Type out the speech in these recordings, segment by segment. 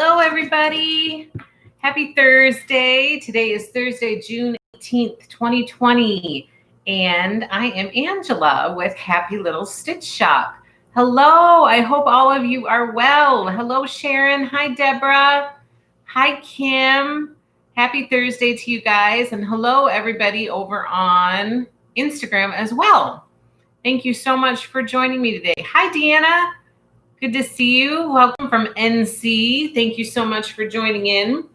Hello, everybody. Happy Thursday. Today is Thursday, June 18th, 2020. And I am Angela with Happy Little Stitch Shop. Hello. I hope all of you are well. Hello, Sharon. Hi, Deborah. Hi, Kim. Happy Thursday to you guys. And hello, everybody over on Instagram as well. Thank you so much for joining me today. Hi, Deanna. Good to see you. Welcome from NC. Thank you so much for joining in.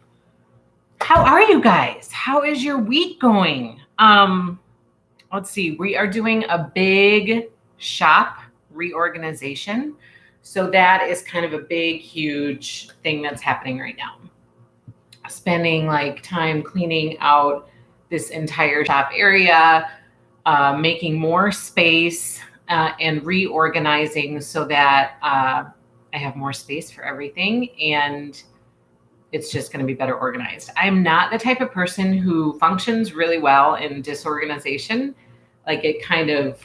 How are you guys? How is your week going? Let's see. We are doing a big shop reorganization. So that is kind of a big, huge thing that's happening right now. Spending like time cleaning out this entire shop area, making more space, and reorganizing so that I have more space for everything and it's just going to be better organized. I'm not the type of person who functions really well in disorganization. Like it kind of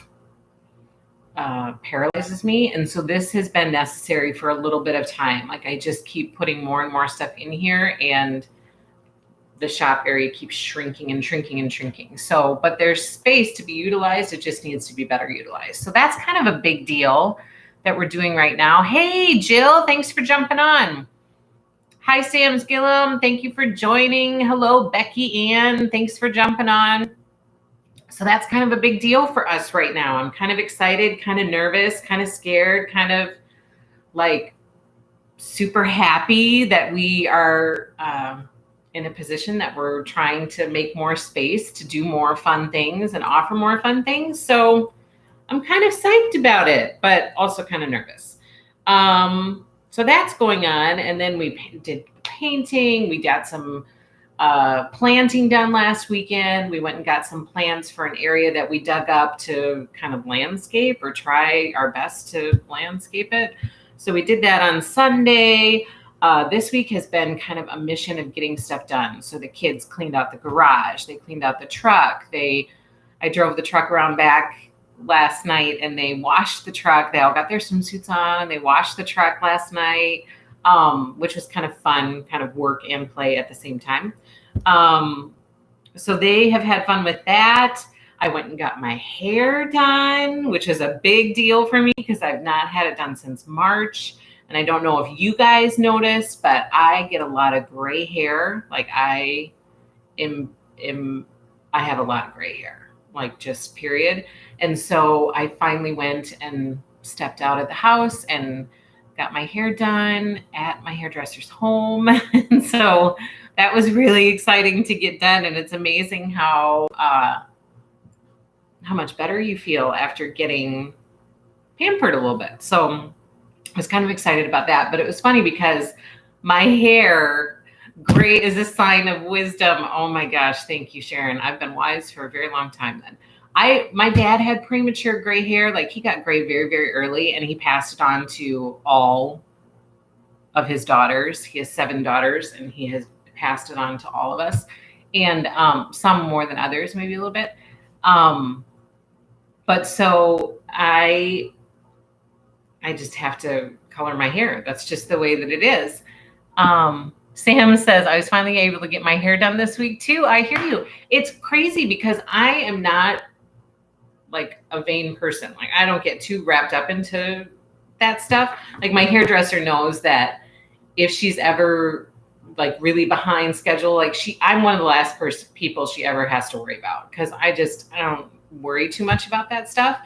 paralyzes me. And so this has been necessary for a little bit of time. Like I just keep putting more and more stuff in here and the shop area keeps shrinking and shrinking and shrinking. So, but there's space to be utilized. It just needs to be better utilized. So that's kind of a big deal that we're doing right now. Hey, Jill, thanks for jumping on. Hi, Sam's Gillum. Thank you for joining. Hello, Becky Ann. Thanks for jumping on. So that's kind of a big deal for us right now. I'm kind of excited, kind of nervous, kind of scared, kind of like super happy that we are, in a position that we're trying to make more space to do more fun things and offer more fun things. So I'm kind of psyched about it, but also kind of nervous. So that's going on. And then we did painting. We got some planting done last weekend. We went and got some plants for an area that we dug up to kind of landscape or try our best to landscape it. So we did that on Sunday. This week has been kind of a mission of getting stuff done. So the kids cleaned out the garage. They cleaned out the truck. I drove the truck around back last night and they washed the truck. They all got their swimsuits on and they washed the truck last night, which was kind of fun, kind of work and play at the same time. So they have had fun with that. I went and got my hair done, which is a big deal for me because I've not had it done since March. And I don't know if you guys noticed, but I get a lot of gray hair. Like I have a lot of gray hair, like just period. And so I finally went and stepped out of the house and got my hair done at my hairdresser's home. And so that was really exciting to get done. And it's amazing how much better you feel after getting pampered a little bit. So I was kind of excited about that, but it was funny because my hair, gray is a sign of wisdom. Oh my gosh. Thank you, Sharon. I've been wise for a very long time then. My dad had premature gray hair. Like he got gray very, very early and he passed it on to all of his daughters. He has 7 daughters and he has passed it on to all of us and some more than others, maybe a little bit. But so I just have to color my hair. That's just the way that it is. Sam says, I was finally able to get my hair done this week too. I hear you. It's crazy because I am not like a vain person. Like I don't get too wrapped up into that stuff. Like my hairdresser knows that if she's ever like really behind schedule, like I'm one of the last people she ever has to worry about because I don't worry too much about that stuff.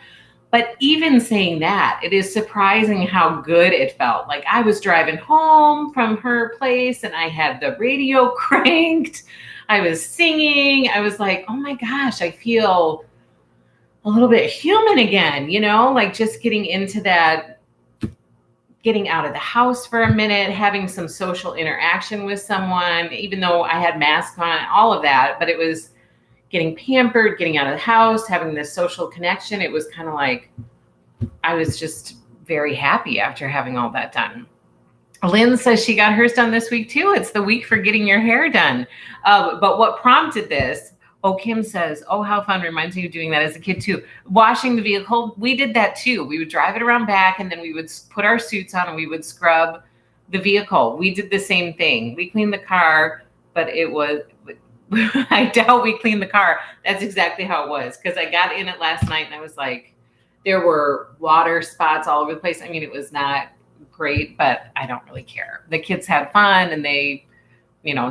But even saying that, it is surprising how good it felt. Like I was driving home from her place and I had the radio cranked. I was singing. I was like, oh my gosh, I feel a little bit human again, like just getting into that, getting out of the house for a minute, having some social interaction with someone, even though I had masks on, all of that. But it was getting pampered, getting out of the house, having this social connection. It was kind of like, I was just very happy after having all that done. Lynn says she got hers done this week too. It's the week for getting your hair done. But what prompted this? Oh, Kim says, oh, how fun. Reminds me of doing that as a kid too. Washing the vehicle. We did that too. We would drive it around back and then we would put our suits on and we would scrub The vehicle, we did the same thing. We cleaned the car, but it was, I doubt we cleaned the car. That's exactly how it was. Because I got in it last night and I was like, there were water spots all over the place. I mean, it was not great, but I don't really care. The kids had fun and they,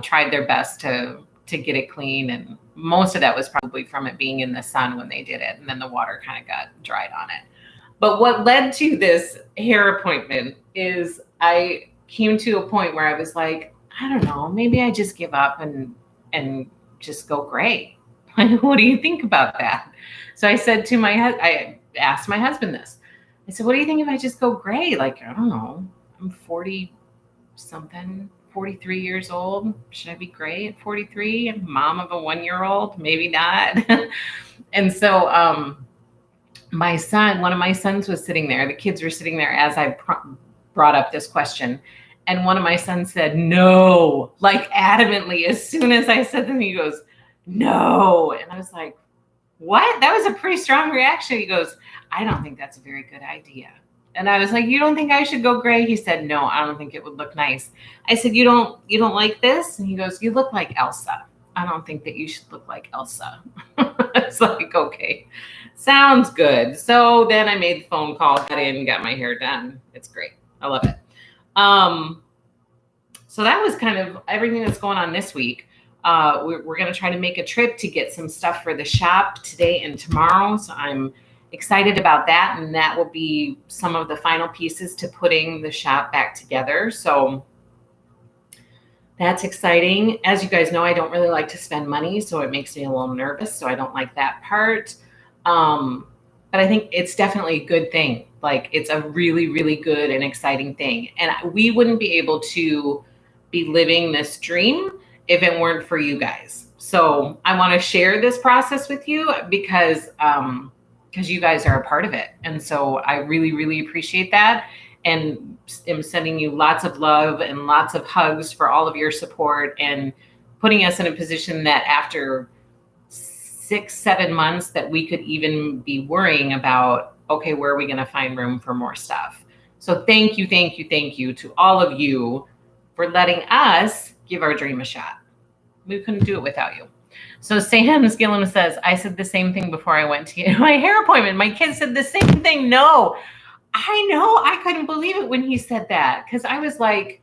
tried their best to get it clean. And most of that was probably from it being in the sun when they did it. And then the water kind of got dried on it. But what led to this hair appointment is I came to a point where I was like, I don't know, maybe I just give up and just go gray. What do you think about that? So I said to I asked my husband this. I said, what do you think if I just go gray? Like, I don't know, I'm 40 something, 43 years old. Should I be gray at 43? I'm mom of a 1-year-old? Maybe not. And so one of my sons was sitting there. The kids were sitting there as I brought up this question. And one of my sons said, no, like adamantly. As soon as I said them, he goes, no. And I was like, what? That was a pretty strong reaction. He goes, I don't think that's a very good idea. And I was like, you don't think I should go gray? He said, no, I don't think it would look nice. I said, you don't like this? And he goes, you look like Elsa. I don't think that you should look like Elsa. It's like, okay, sounds good. So then I made the phone call, got in, got my hair done. It's great. I love it. So that was kind of everything that's going on this week. We're going to try to make a trip to get some stuff for the shop today and tomorrow. So I'm excited about that. And that will be some of the final pieces to putting the shop back together. So that's exciting. As you guys know, I don't really like to spend money, so it makes me a little nervous. So I don't like that part. But I think it's definitely a good thing. Like, it's a really, really good and exciting thing. And we wouldn't be able to be living this dream if it weren't for you guys. So I want to share this process with you because you guys are a part of it. And so I really, really appreciate that. And am sending you lots of love and lots of hugs for all of your support and putting us in a position that after 6-7 months that we could even be worrying about, okay, where are we going to find room for more stuff? So thank you to all of you for letting us give our dream a shot. We couldn't do it without you. So Sam Gillum says, I said the same thing before I went to get my hair appointment. My kid said the same thing. No, I know. I couldn't believe it when he said that, because I was like,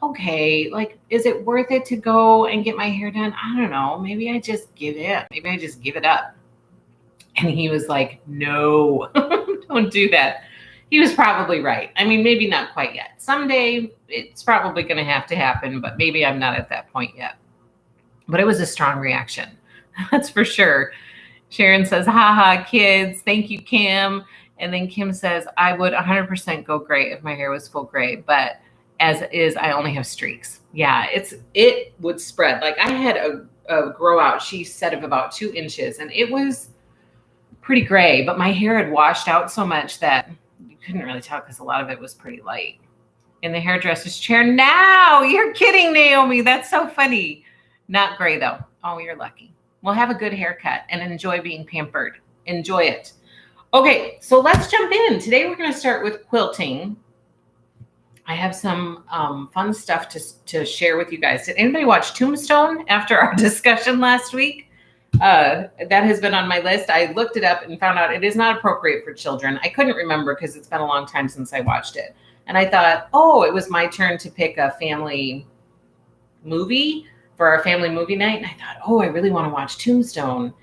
okay, like, is it worth it to go and get my hair done? I don't know. Maybe I just give in. Maybe I just give it up. And he was like, no, don't do that. He was probably right. I mean, maybe not quite yet. Someday it's probably going to have to happen, but maybe I'm not at that point yet. But it was a strong reaction. That's for sure. Sharon says, haha, kids. Thank you, Kim. And then Kim says, I would 100% go gray if my hair was full gray, but as is, I only have streaks. Yeah, it would spread. Like, I had a grow out, she said, of about 2 inches, and it was pretty gray, but my hair had washed out so much that you couldn't really tell because a lot of it was pretty light. In the hairdresser's chair now. You're kidding, Naomi. That's so funny. Not gray, though. Oh, you're lucky. Well, have a good haircut and enjoy being pampered. Enjoy it. Okay, so let's jump in. Today we're going to start with quilting. I have some fun stuff to share with you guys. Did anybody watch Tombstone after our discussion last week? That has been on my list. I looked it up and found out it is not appropriate for children. I couldn't remember because it's been a long time since I watched it. And I thought, oh, it was my turn to pick a family movie for our family movie night. And I thought, oh, I really want to watch Tombstone.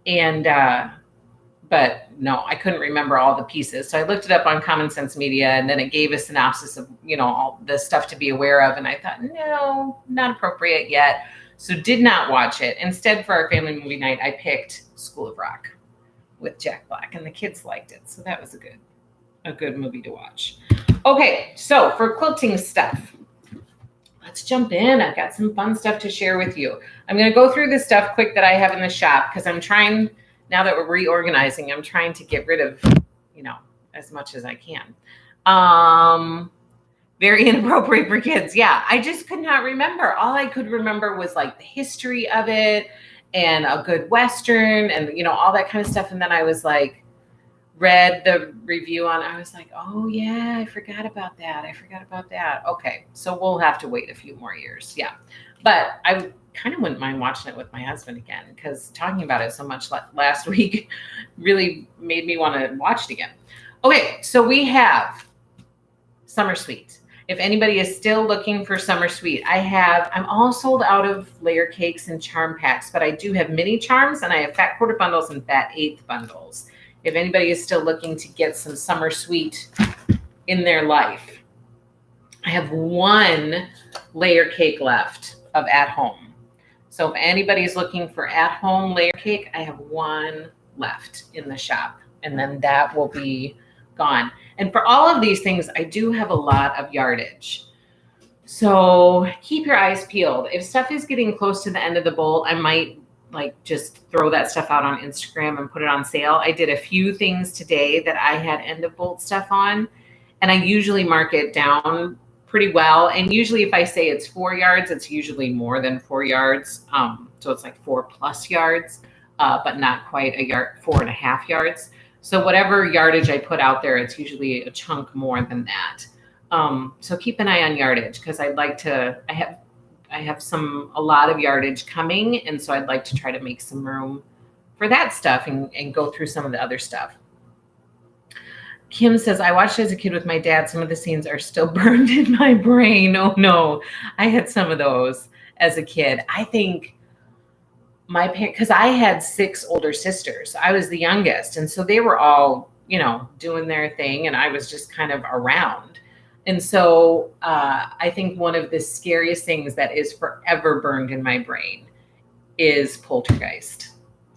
And but no, I couldn't remember all the pieces. So I looked it up on Common Sense Media, and then it gave a synopsis of, all the stuff to be aware of. And I thought, no, not appropriate yet. So did not watch it. Instead, for our family movie night, I picked School of Rock with Jack Black, and the kids liked it. So that was a good movie to watch. Okay, so for quilting stuff, let's jump in. I've got some fun stuff to share with you. I'm going to go through the stuff quick that I have in the shop because I'm trying, now that we're reorganizing, I'm trying to get rid of, as much as I can. Very inappropriate for kids. Yeah, I just could not remember. All I could remember was like the history of it and a good Western and, all that kind of stuff. And then I was like, read the review on, I was like, oh yeah, I forgot about that. Okay, so we'll have to wait a few more years. Yeah, but I kind of wouldn't mind watching it with my husband again, because talking about it so much last week really made me want to watch it again. Okay, so we have Summer Sweet. If anybody is still looking for Summer Sweet, I'm all sold out of layer cakes and charm packs, but I do have mini charms, and I have fat quarter bundles and fat eighth bundles. If anybody is still looking to get some Summer Sweet in their life, I have one layer cake left of At Home. So if anybody's looking for At Home layer cake, I have one left in the shop, and then that will be gone. And for all of these things, I do have a lot of yardage. So keep your eyes peeled. If stuff is getting close to the end of the bolt, I might just throw that stuff out on Instagram and put it on sale. I did a few things today that I had end of bolt stuff on, and I usually mark it down pretty well. And usually if I say it's 4 yards, it's usually more than 4 yards. So it's like 4+ yards, but not quite a yard, 4.5 yards. So whatever yardage I put out there, it's usually a chunk more than that. So keep an eye on yardage, because I have a lot of yardage coming. And so I'd like to try to make some room for that stuff and go through some of the other stuff. Kim says, I watched it as a kid with my dad. Some of the scenes are still burned in my brain. Oh no, I had some of those as a kid. I think my parents, because I had 6 older sisters. I was the youngest. And so they were all, doing their thing. And I was just kind of around. And so I think one of the scariest things that is forever burned in my brain is Poltergeist.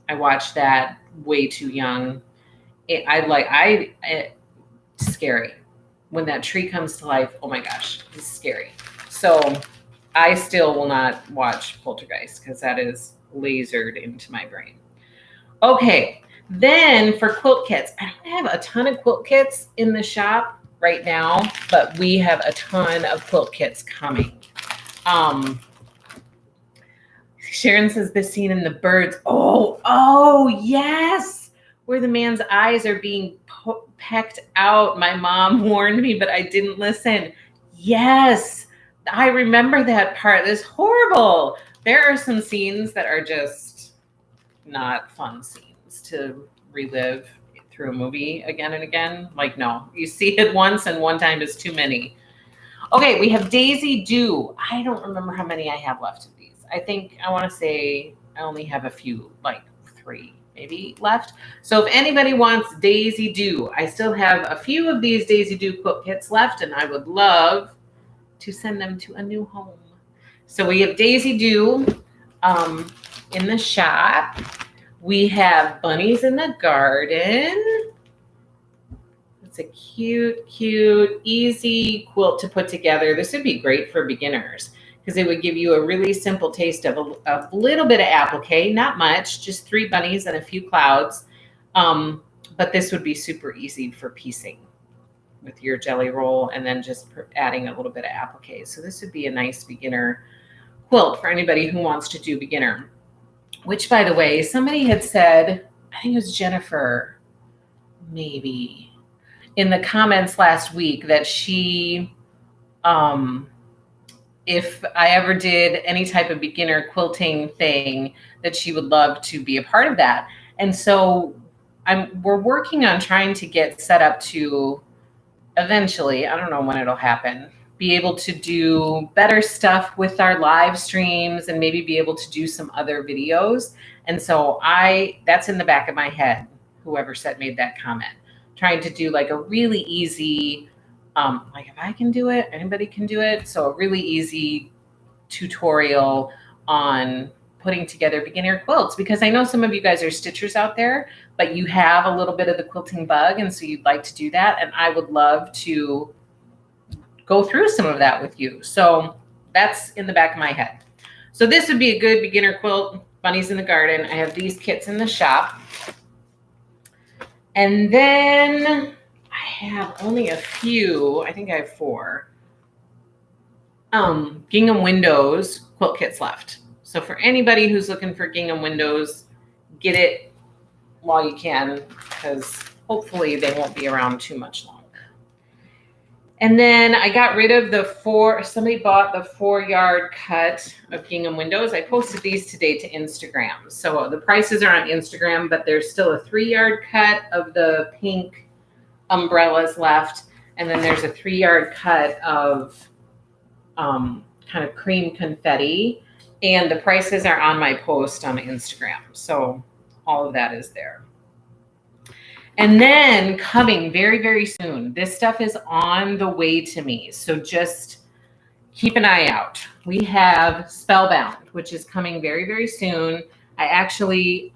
I watched that way too young. It's scary. When that tree comes to life, oh my gosh, it's scary. So I still will not watch Poltergeist, because that is lasered into my brain. Okay, then for quilt kits, I don't have a ton of quilt kits in the shop right now, but we have a ton of quilt kits coming. Sharon says this scene in The Birds. Oh yes, where the man's eyes are being pecked out. My mom warned me, but I didn't listen. Yes, I remember that part. It's horrible. There are some scenes that are just not fun scenes to relive through a movie again and again. Like, no, you see it once, and one time is too many. Okay, we have Daisy Dew. I don't remember how many I have left of these. I want to say I only have a few, like 3 maybe left. So if anybody wants Daisy Dew, I still have a few of these Daisy Dew quilt kits left, and I would love to send them to a new home. So we have Daisy Dew in the shop. We have Bunnies in the Garden. It's a cute, easy quilt to put together. This would be great for beginners, because it would give you a really simple taste of a little bit of applique, not much, just 3 bunnies and a few clouds. But this would be super easy for piecing with your jelly roll, and then just adding a little bit of applique. So this would be a nice beginner quilt for anybody who wants to do beginner. Which, by the way, somebody had said, I think it was Jennifer, maybe, in the comments last week, that she, if I ever did any type of beginner quilting thing, that she would love to be a part of that. And so we're working on trying to get set up to eventually, I don't know when it'll happen, be able to do better stuff with our live streams, and maybe be able to do some other videos. And so that's in the back of my head, whoever made that comment, trying to do like a really easy, like if I can do it, anybody can do it. So a really easy tutorial on putting together beginner quilts, because I know some of you guys are stitchers out there, but you have a little bit of the quilting bug, and so you'd like to do that. And I would love to go through some of that with you. So that's in the back of my head. So this would be a good beginner quilt, Bunnies in the Garden. I have these kits in the shop. And then I have only a few, I think I have 4 gingham windows quilt kits left. So for anybody who's looking for gingham windows, get it while you can, because hopefully they won't be around too much longer. And then I got rid of somebody bought the 4-yard cut of gingham windows. I posted these today to Instagram. So the prices are on Instagram, but there's still a 3-yard cut of the pink umbrellas left. And then there's a 3-yard cut of kind of cream confetti. And the prices are on my post on Instagram. So all of that is there. And then coming very, very soon, this stuff is on the way to me. So just keep an eye out. We have Spellbound, which is coming very, very soon. I actually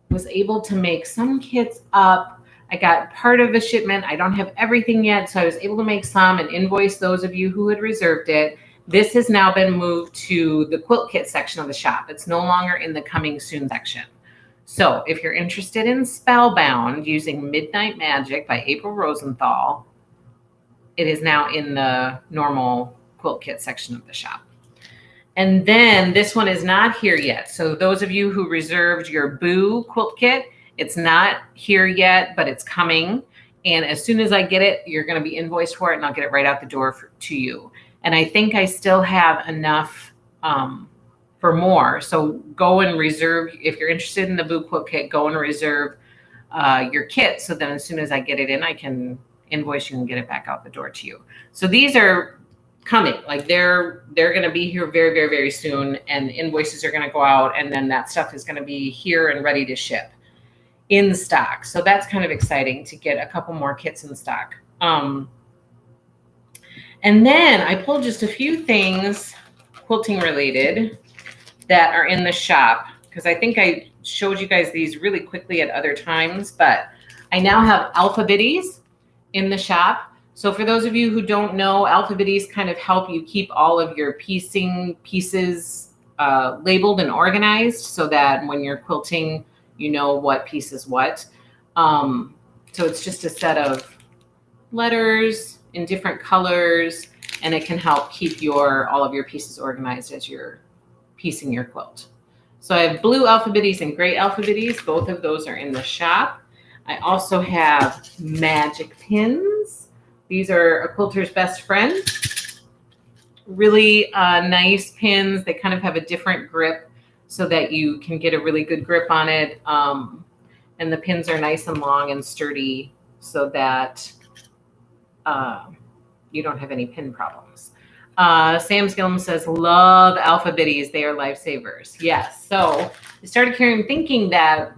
was able to make some kits up. I got part of the shipment. I don't have everything yet. So I was able to make some and invoice those of you who had reserved it. This has now been moved to the quilt kit section of the shop. It's no longer in the coming soon section. So if you're interested in Spellbound using Midnight Magic by April Rosenthal, it is now in the normal quilt kit section of the shop. And then this one is not here yet. So those of you who reserved your Boo quilt kit, it's not here yet, but it's coming. And as soon as I get it, you're going to be invoiced for it, and I'll get it right out the door to you. And I think I still have enough for more. So go and reserve. If you're interested in the Boo quilt kit, go and reserve your kit. So then as soon as I get it in, I can invoice you and get it back out the door to you. So these are coming. Like they're going to be here very, very, very soon. And invoices are going to go out. And then that stuff is going to be here and ready to ship in stock. So that's kind of exciting to get a couple more kits in stock. And then I pulled just a few things quilting related that are in the shop, because I think I showed you guys these really quickly at other times, but I now have alphabetties in the shop. So for those of you who don't know, alphabetties kind of help you keep all of your piecing pieces labeled and organized so that when you're quilting, you know what piece is what. So it's just a set of letters in different colors, and it can help keep all of your pieces organized as you're piecing your quilt. So I have blue alphabetties and gray alphabetties. Both of those are in the shop. I also have magic pins. These are a quilter's best friend. Really nice pins. They kind of have a different grip so that you can get a really good grip on it. And the pins are nice and long and sturdy so that you don't have any pin problems. Sam Skillum says, love alphabetties. They are lifesavers. Yes. So I started carrying thinking that,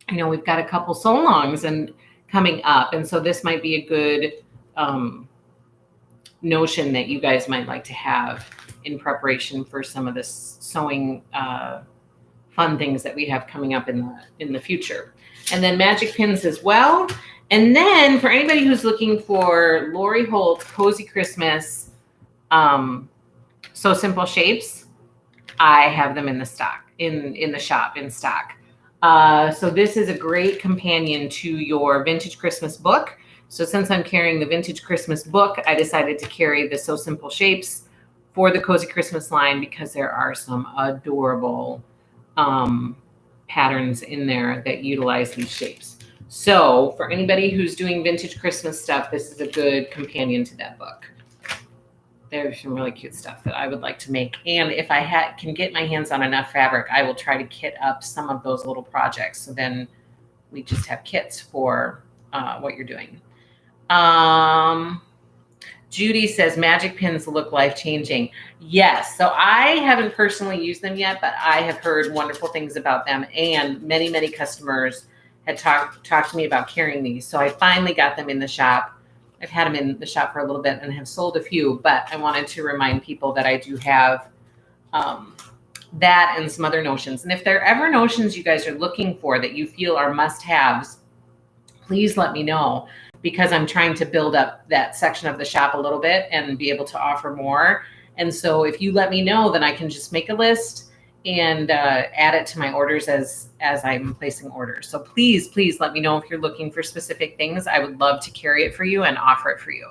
you know, we've got a couple so-longs and coming up. And so this might be a good notion that you guys might like to have in preparation for some of the sewing fun things that we have coming up in the future. And then magic pins as well. And then for anybody who's looking for Lori Holt Cozy Christmas So Simple Shapes, I have them in the stock, in the shop in stock. So this is a great companion to your Vintage Christmas book. So since I'm carrying the Vintage Christmas book, I decided to carry the So Simple Shapes for the Cozy Christmas line because there are some adorable patterns in there that utilize these shapes. So for anybody who's doing Vintage Christmas stuff, this is a good companion to that book. There's some really cute stuff that I would like to make. And if I can get my hands on enough fabric, I will try to kit up some of those little projects. So then we just have kits for what you're doing. Judy says magic pins look life-changing. Yes. So I haven't personally used them yet, but I have heard wonderful things about them. And many, many customers had talked to me about carrying these. So I finally got them in the shop. I've had them in the shop for a little bit and have sold a few, but I wanted to remind people that I do have that and some other notions. And if there are ever notions you guys are looking for that you feel are must-haves, please let me know, because I'm trying to build up that section of the shop a little bit and be able to offer more. And so if you let me know, then I can just make a list and add it to my orders as I'm placing orders. So please, please let me know if you're looking for specific things. I would love to carry it for you and offer it for you.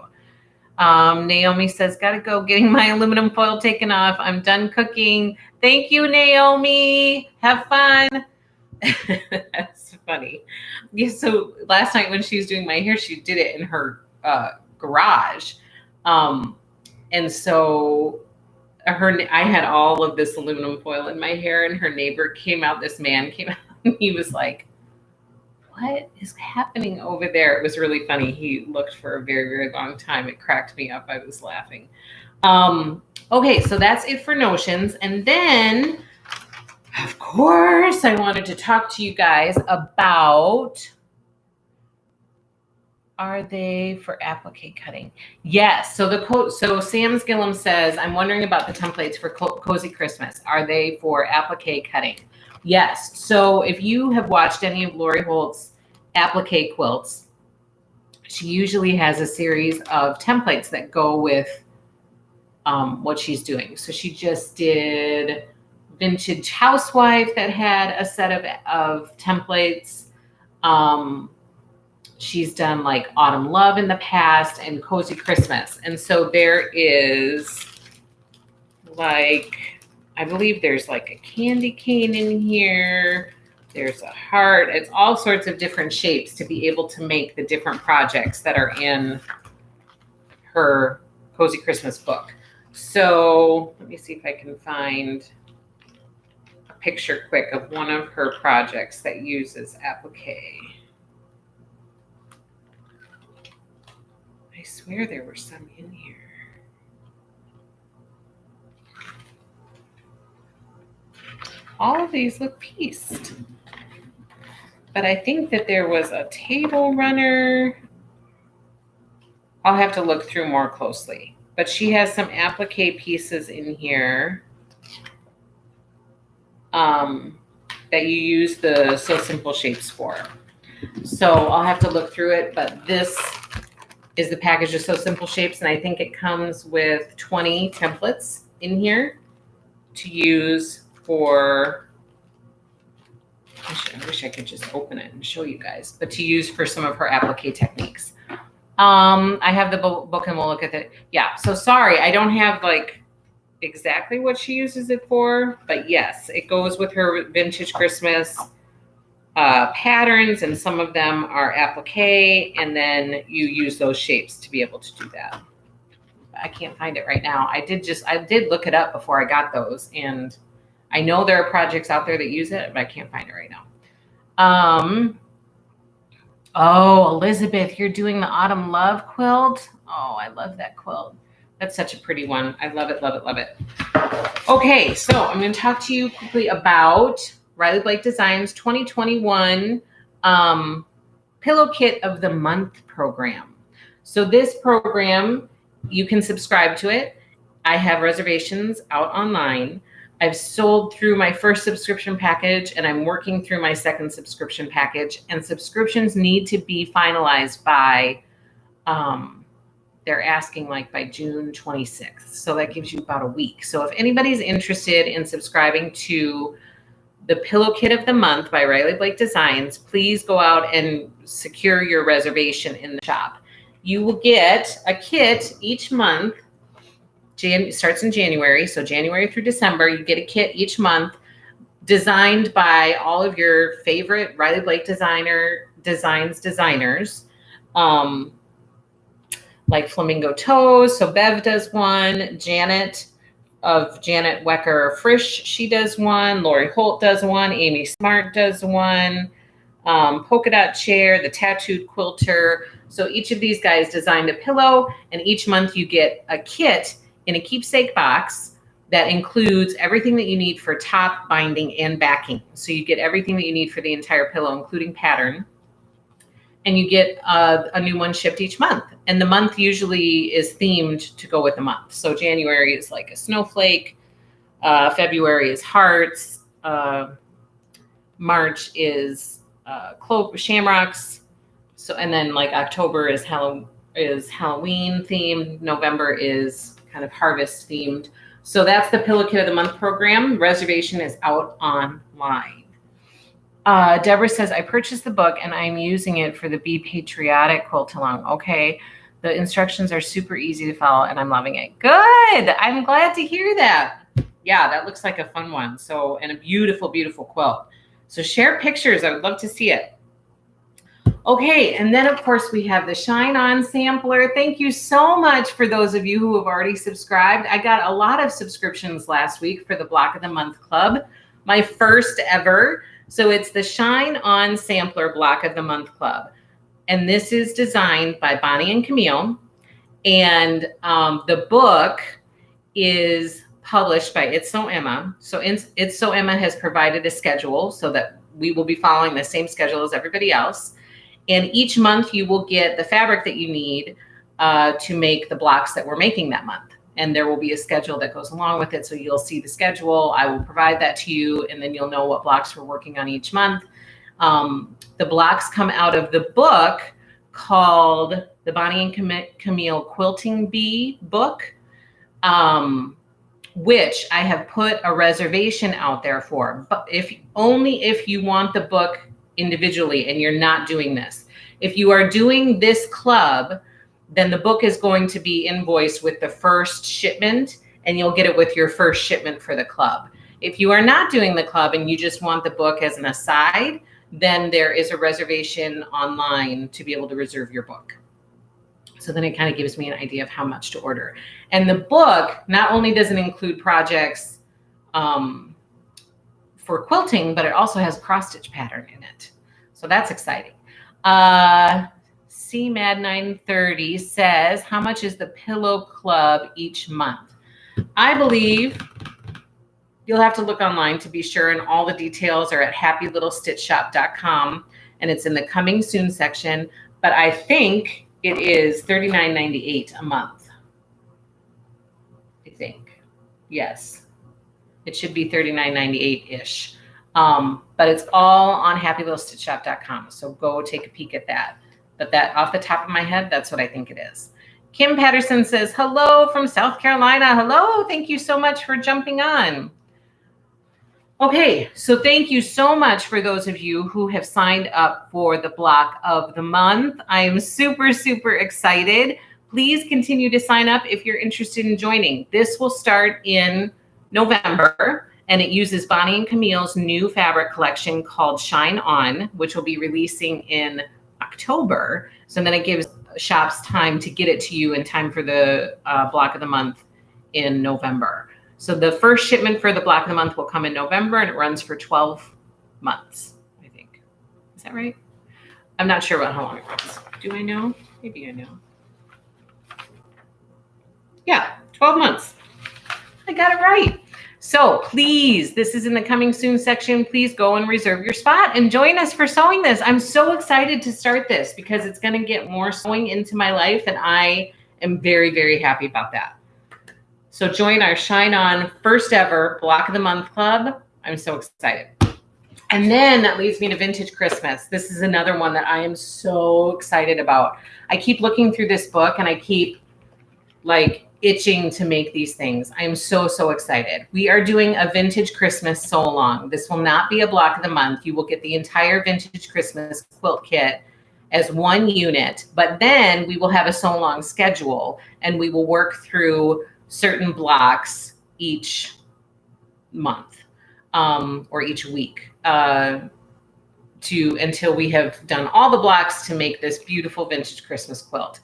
Naomi says, gotta go, getting my aluminum foil taken off. I'm done cooking. Thank you, Naomi. Have fun. That's funny. Yeah, so last night when she was doing my hair, she did it in her garage. And so I had all of this aluminum foil in my hair, and her neighbor came out, this man came out, and he was like, what is happening over there? It was really funny. He looked for a very, very long time. It cracked me up. I was laughing. Okay, so that's it for notions. And then, of course, I wanted to talk to you guys about, are they for applique cutting? Yes. So Sam's Gillum says, I'm wondering about the templates for Cozy Christmas. Are they for applique cutting? Yes. So if you have watched any of Lori Holt's applique quilts, she usually has a series of templates that go with what she's doing. So she just did Vintage Housewife that had a set of templates. She's done like Autumn Love in the past and Cozy Christmas. And so there is like, I believe there's like a candy cane in here. There's a heart. It's all sorts of different shapes to be able to make the different projects that are in her Cozy Christmas book. So let me see if I can find a picture quick of one of her projects that uses applique. I swear there were some in here. All of these look pieced. But I think that there was a table runner. I'll have to look through more closely. But she has some applique pieces in here that you use the So Simple shapes for. So I'll have to look through it, but this is the package of So Simple shapes, and I think it comes with 20 templates in here to use for, I wish I could just open it and show you guys, but to use for some of her applique techniques. I have the book and we'll look at it. Yeah, so sorry, I don't have like exactly what she uses it for, but yes, it goes with her Vintage Christmas patterns, and some of them are applique, and then you use those shapes to be able to do that. I can't find it right now. I did look it up before I got those, and I know there are projects out there that use it, but I can't find it right now. Oh, Elizabeth, you're doing the Autumn Love quilt. Oh, I love that quilt. That's such a pretty one. I love it, love it, love it. Okay, so I'm going to talk to you quickly about Riley Blake Designs 2021 Pillow Kit of the Month program. So this program, you can subscribe to it. I have reservations out online. I've sold through my first subscription package, and I'm working through my second subscription package, and subscriptions need to be finalized by, they're asking like by June 26th. So that gives you about a week. So if anybody's interested in subscribing to the Pillow Kit of the Month by Riley Blake Designs, please go out and secure your reservation in the shop. You will get a kit each month. Starts in January, so January through December, you get a kit each month designed by all of your favorite Riley Blake designers, like Flamingo Toes. So Bev does one, Janet Wecker Frisch, she does one, Lori Holt does one, Amy Smart does one, Polka Dot Chair, the Tattooed Quilter. So each of these guys designed a pillow, and each month you get a kit in a keepsake box that includes everything that you need for top, binding, and backing. So you get everything that you need for the entire pillow, including pattern. And you get a new one shipped each month. And the month usually is themed to go with the month. So January is like a snowflake. February is hearts. March is shamrocks. So, and then like October is Halloween themed. November is kind of harvest themed. So that's the Pillow Kit of the Month program. Reservation is out online. Deborah says, I purchased the book and I'm using it for the Be Patriotic quilt along. Okay. The instructions are super easy to follow and I'm loving it. Good. I'm glad to hear that. Yeah, that looks like a fun one. So, and a beautiful, beautiful quilt. So share pictures. I would love to see it. Okay, and then of course we have the Shine On sampler. Thank you so much for those of you who have already subscribed. I got a lot of subscriptions last week for the Block of the Month Club, my first ever. So it's the Shine On Sampler Block of the Month Club. And this is designed by Bonnie and Camille. And the book is published by It's So Emma. So It's So Emma has provided a schedule so that we will be following the same schedule as everybody else. And each month you will get the fabric that you need to make the blocks that we're making that month. And there will be a schedule that goes along with it. So you'll see the schedule. I will provide that to you, and then you'll know what blocks we're working on each month. The blocks come out of the book called the Bonnie and Camille Quilting Bee book, which I have put a reservation out there for, but only if you want the book individually and you're not doing this. If you are doing this club, then the book is going to be invoiced with the first shipment, and you'll get it with your first shipment for the club. If you are not doing the club and you just want the book as an aside, then there is a reservation online to be able to reserve your book. So then it kind of gives me an idea of how much to order. And the book not only does it include projects for quilting, but it also has a cross stitch pattern in it. So that's exciting. CMAD930 says, how much is the Pillow Club each month? I believe you'll have to look online to be sure, and all the details are at happylittlestitchshop.com, and it's in the coming soon section, but I think it is $39.98 a month. I think. Yes. It should be $39.98-ish. But it's all on happylittlestitchshop.com. So go take a peek at that. But that, off the top of my head, that's what I think it is. Kim Patterson says, hello from South Carolina. Hello. Thank you so much for jumping on. Okay, so thank you so much for those of you who have signed up for the Block of the Month. I am super, super excited. Please continue to sign up if you're interested in joining. This will start in November, and it uses Bonnie and Camille's new fabric collection called Shine On, which will be releasing in October. So then it gives shops time to get it to you in time for the Block of the Month in November. So the first shipment for the Block of the Month will come in November, and it runs for 12 months, I think. Is that right? I'm not sure about how long it runs. Do I know? Maybe I know. Yeah, 12 months. I got it right. So please, this is in the coming soon section. Please go and reserve your spot and join us for sewing this. I'm so excited to start this because it's going to get more sewing into my life, and I am very, very happy about that. So join our Shine On first ever Block of the Month Club. I'm so excited. And then that leads me to Vintage Christmas. This is another one that I am so excited about. I keep looking through this book and I keep like itching to make these things. I'm so, so excited. We are doing a Vintage Christmas Sew Along. This will not be a Block of the Month. You will get the entire Vintage Christmas quilt kit as one unit, but then we will have a Sew Along schedule, and we will work through certain blocks each month or each week until we have done all the blocks to make this beautiful vintage Christmas quilt.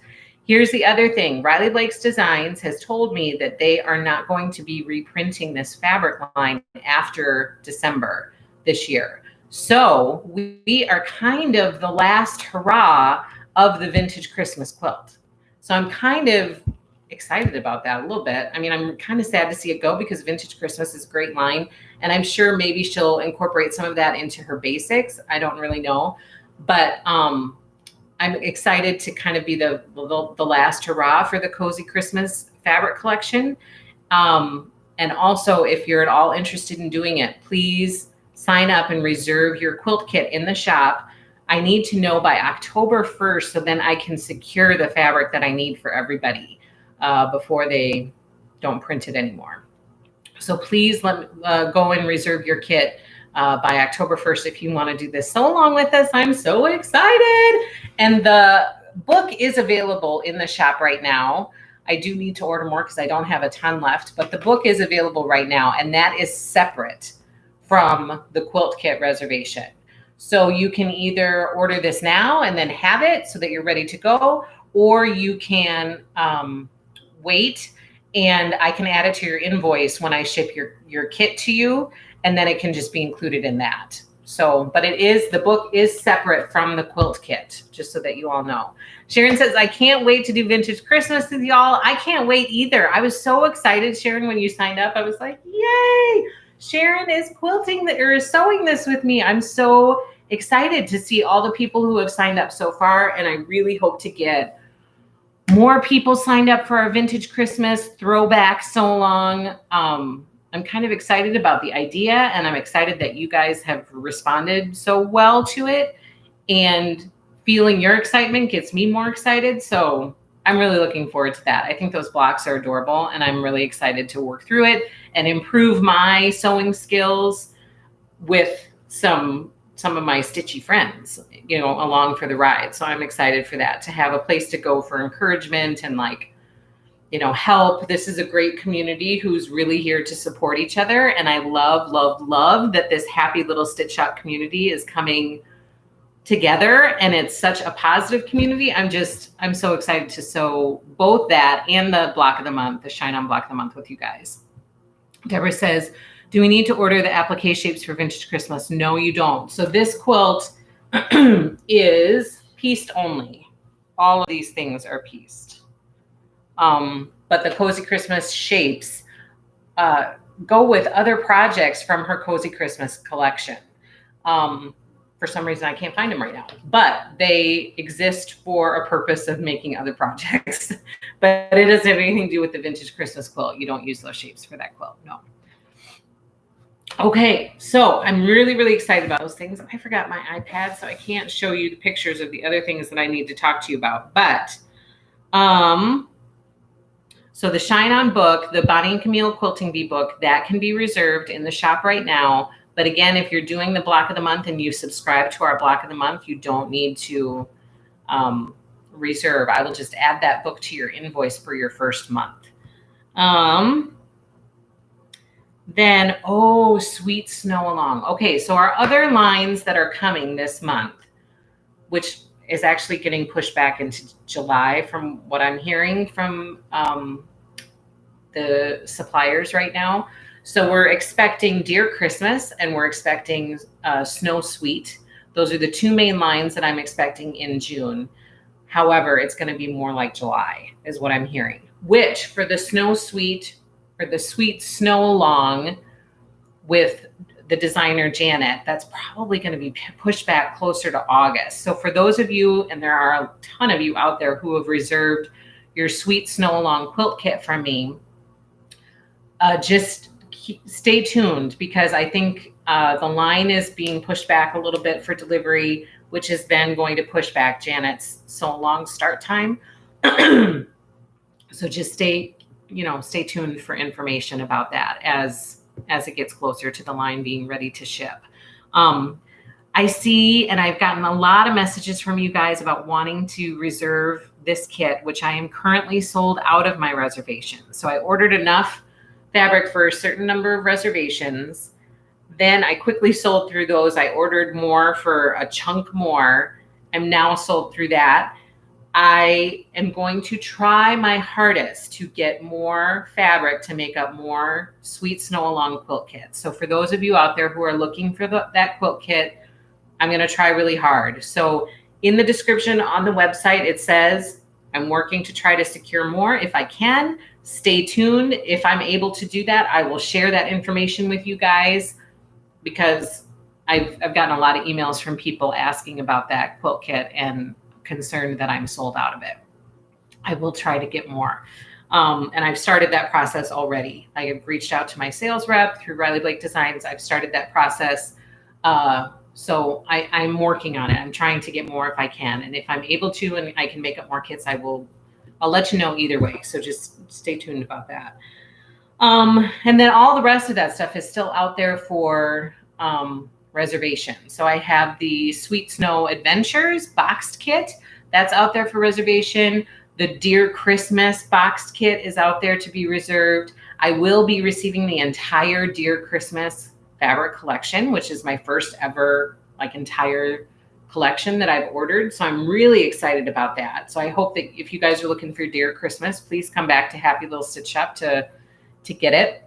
Here's the other thing. Riley Blake's Designs has told me that they are not going to be reprinting this fabric line after December this year. So we are kind of the last hurrah of the vintage Christmas quilt. So I'm kind of excited about that a little bit. I mean, I'm kind of sad to see it go because Vintage Christmas is a great line, and I'm sure maybe she'll incorporate some of that into her basics. I don't really know, but I'm excited to kind of be the last hurrah for the Cozy Christmas fabric collection. And also, if you're at all interested in doing it, please sign up and reserve your quilt kit in the shop. I need to know by October 1st so then I can secure the fabric that I need for everybody before they don't print it anymore. So please go and reserve your kit by October 1st if you want to do this sew along with us. I'm so excited. And the book is available in the shop right now. I do need to order more because I don't have a ton left, but the book is available right now, and that is separate from the quilt kit reservation. So you can either order this now and then have it so that you're ready to go, or you can wait and I can add it to your invoice when I ship your kit to you, and then it can just be included in that. So, but the book is separate from the quilt kit, just so that you all know. Sharon says, I can't wait to do vintage Christmas with y'all. I can't wait either. I was so excited, Sharon, when you signed up. I was like, yay, Sharon is quilting or is sewing this with me. I'm so excited to see all the people who have signed up so far. And I really hope to get more people signed up for our vintage Christmas throwback sew along. I'm kind of excited about the idea, and I'm excited that you guys have responded so well to it, and feeling your excitement gets me more excited. So I'm really looking forward to that. I think those blocks are adorable, and I'm really excited to work through it and improve my sewing skills with some of my stitchy friends, along for the ride. So I'm excited for that, to have a place to go for encouragement and help. This is a great community who's really here to support each other. And I love, love, love that this happy little stitch shop community is coming together, and it's such a positive community. I'm so excited to sew both that and the block of the month, the Shine On block of the month with you guys. Deborah says, do we need to order the applique shapes for vintage Christmas? No, you don't. So this quilt is pieced only. All of these things are pieced. But the Cozy Christmas shapes go with other projects from her Cozy Christmas collection. For some reason, I can't find them right now, but they exist for a purpose of making other projects. But it doesn't have anything to do with the vintage Christmas quilt. You don't use those shapes for that quilt, no. Okay, so I'm really, really excited about those things. I forgot my iPad, so I can't show you the pictures of the other things that I need to talk to you about. But so the Shine On book, the Bonnie and Camille Quilting Bee book, that can be reserved in the shop right now. But again, if you're doing the block of the month and you subscribe to our block of the month, you don't need to reserve. I will just add that book to your invoice for your first month. Then, Sweet Snow Along. Okay, so our other lines that are coming this month, which is actually getting pushed back into July from what I'm hearing from the suppliers right now. So we're expecting Dear Christmas and we're expecting Snow Sweet. Those are the two main lines that I'm expecting in June. However, it's going to be more like July is what I'm hearing, which for the Snow Sweet or the Sweet Snow Along with the designer Janet, that's probably going to be pushed back closer to August. So for those of you, and there are a ton of you out there who have reserved your Sweet Snow Along quilt kit from me, just stay tuned, because I think the line is being pushed back a little bit for delivery, which is then going to push back Janet's Sew Along start time. So just stay tuned for information about that as it gets closer to the line being ready to ship. I see, and I've gotten a lot of messages from you guys about wanting to reserve this kit, which I am currently sold out of my reservation. So I ordered enough fabric for a certain number of reservations. Then I quickly sold through those. I ordered more for a chunk more. I'm now sold through that. I am going to try my hardest to get more fabric to make up more Sweet Snow Along quilt kits. So for those of you out there who are looking for that quilt kit, I'm going to try really hard. So in the description on the website, it says I'm working to try to secure more if I can. Stay tuned. If I'm able to do that, I will share that information with you guys, because I've gotten a lot of emails from people asking about that quilt kit and concerned that I'm sold out of it. I will try to get more. And I've started that process already. I have reached out to my sales rep through Riley Blake Designs. I've started that process. So I'm working on it. I'm trying to get more if I can. And if I'm able to and I can make up more kits, I'll let you know either way. So just stay tuned about that. And then all the rest of that stuff is still out there for reservation. So I have the Sweet Snow Adventures boxed kit that's out there for reservation. The Dear Christmas boxed kit is out there to be reserved. I will be receiving the entire Dear Christmas fabric collection, which is my first ever like entire collection that I've ordered. So I'm really excited about that. So I hope that if you guys are looking for Dear Christmas, please come back to Happy Little Stitch Shop to get it.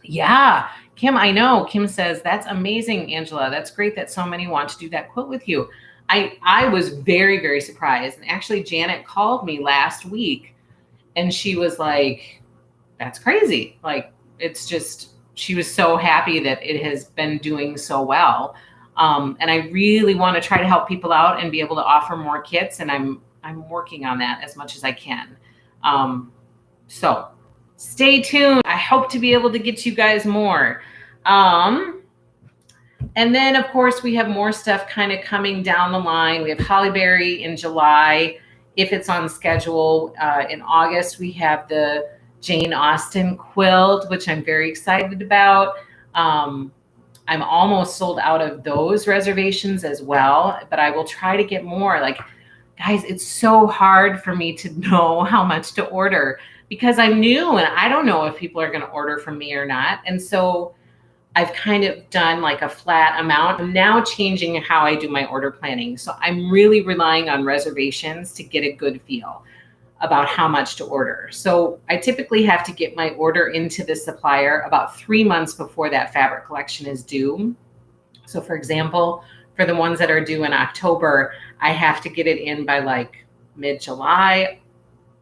Yeah, Kim, I know. Kim says, that's amazing, Angela. That's great that so many want to do that quilt with you. I was very, very surprised. And actually, Janet called me last week and she was like, that's crazy. Like, it's just, she was so happy that it has been doing so well. And I really want to try to help people out and be able to offer more kits. And I'm working on that as much as I can. So stay tuned. I hope to be able to get you guys more. And then, of course, we have more stuff kind of coming down the line. We have Hollyberry in July, if it's on schedule. In August, we have the Jane Austen quilt, which I'm very excited about. I'm almost sold out of those reservations as well, but I will try to get more. Like, guys, it's so hard for me to know how much to order because I'm new and I don't know if people are going to order from me or not. And so I've kind of done like a flat amount. I'm now changing how I do my order planning. So I'm really relying on reservations to get a good feel about how much to order. So I typically have to get my order into the supplier about 3 months before that fabric collection is due. So for example, for the ones that are due in October, I have to get it in by like mid-July,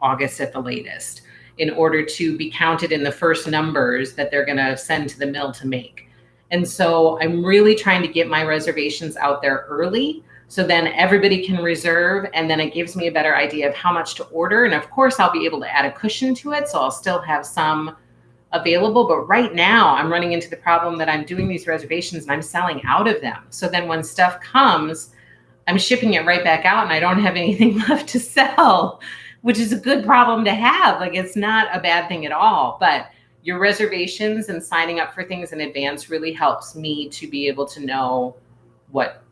August at the latest, in order to be counted in the first numbers that they're going to send to the mill to make. And so I'm really trying to get my reservations out there early so then everybody can reserve, and then it gives me a better idea of how much to order. And of course, I'll be able to add a cushion to it, so I'll still have some available. But right now, I'm running into the problem that I'm doing these reservations and I'm selling out of them. So then when stuff comes, I'm shipping it right back out and I don't have anything left to sell, which is a good problem to have. Like, it's not a bad thing at all. But your reservations and signing up for things in advance really helps me to be able to know what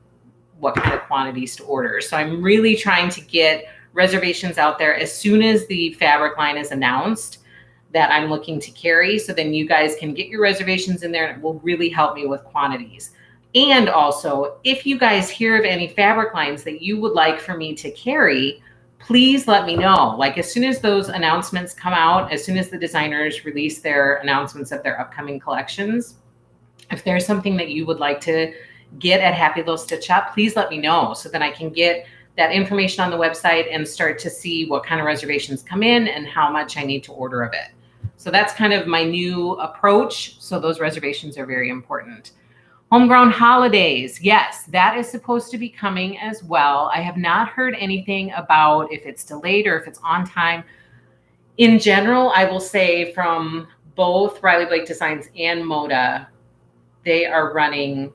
kind of quantities to order. So I'm really trying to get reservations out there as soon as the fabric line is announced that I'm looking to carry. So then you guys can get your reservations in there and it will really help me with quantities. And also, if you guys hear of any fabric lines that you would like for me to carry, please let me know. Like, as soon as those announcements come out, as soon as the designers release their announcements of their upcoming collections, if there's something that you would like to get at Happy Little Stitch Shop, please let me know so that I can get that information on the website and start to see what kind of reservations come in and how much I need to order of it. So that's kind of my new approach. So those reservations are very important. Homegrown holidays. Yes, that is supposed to be coming as well. I have not heard anything about if it's delayed or if it's on time. In general, I will say from both Riley Blake Designs and Moda, they are running,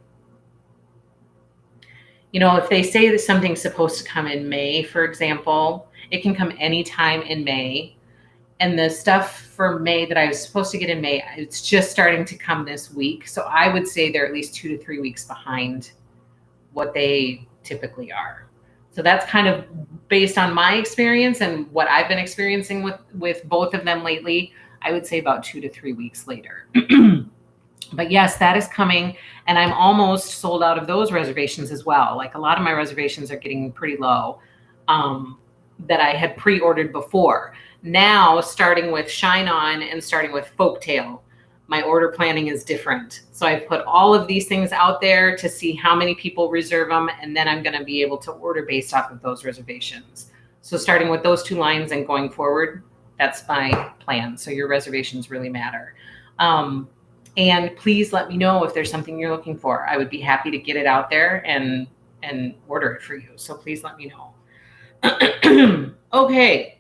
you know, if they say that something's supposed to come in May, for example, it can come anytime in May. And the stuff for May that I was supposed to get in May, it's just starting to come this week. So I would say they're at least 2 to 3 weeks behind what they typically are. So that's kind of based on my experience and what I've been experiencing with both of them lately. I would say about 2 to 3 weeks later. But yes, that is coming. And I'm almost sold out of those reservations as well. Like, a lot of my reservations are getting pretty low that I had pre-ordered before. Now, starting with Shine On and starting with Folktale, my order planning is different. So I've put all of these things out there to see how many people reserve them. And then I'm going to be able to order based off of those reservations. So starting with those 2 lines and going forward, that's my plan. So your reservations really matter. And please let me know if there's something you're looking for. I would be happy to get it out there and order it for you. So please let me know. Okay.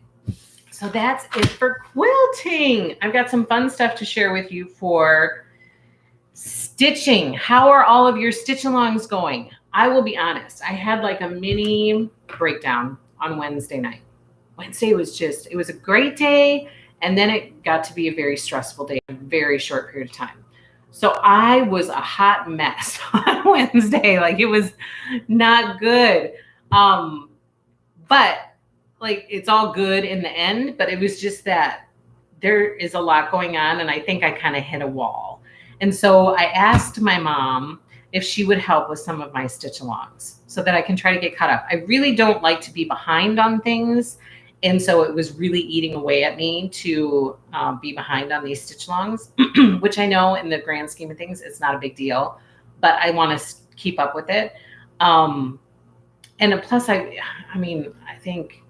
So that's it for quilting. I've got some fun stuff to share with you for stitching. How are all of your stitch alongs going? I will be honest. I had like a mini breakdown on Wednesday night. Wednesday was just, it was a great day. And then it got to be a very stressful day, a very short period of time. So I was a hot mess on Wednesday. Like, it was not good. But like, it's all good in the end, but it was just that there is a lot going on. And I think I kind of hit a wall. And so I asked my mom if she would help with some of my stitch alongs so that I can try to get caught up. I really don't like to be behind on things. And so it was really eating away at me to be behind on these stitch alongs, which I know in the grand scheme of things, it's not a big deal, but I want to keep up with it. And plus I think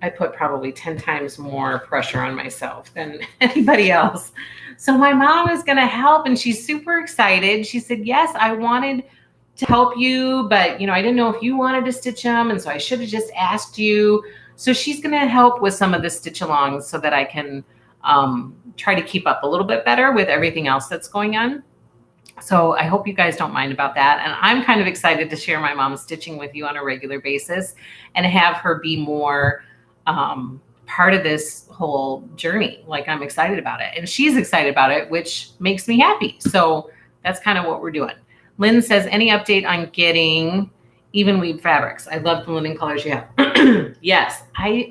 I put probably 10 times more pressure on myself than anybody else. So my mom is going to help, and she's super excited. She said, yes, I wanted to help you, but I didn't know if you wanted to stitch them. And so I should have just asked you. So she's going to help with some of the stitch alongs so that I can try to keep up a little bit better with everything else that's going on. So I hope you guys don't mind about that. And I'm kind of excited to share my mom's stitching with you on a regular basis and have her be more part of this whole journey. Like, I'm excited about it, and she's excited about it, which makes me happy. So that's kind of what we're doing. Lynn says, any update on getting even weave fabrics? I love the linen colors you have. Yes, I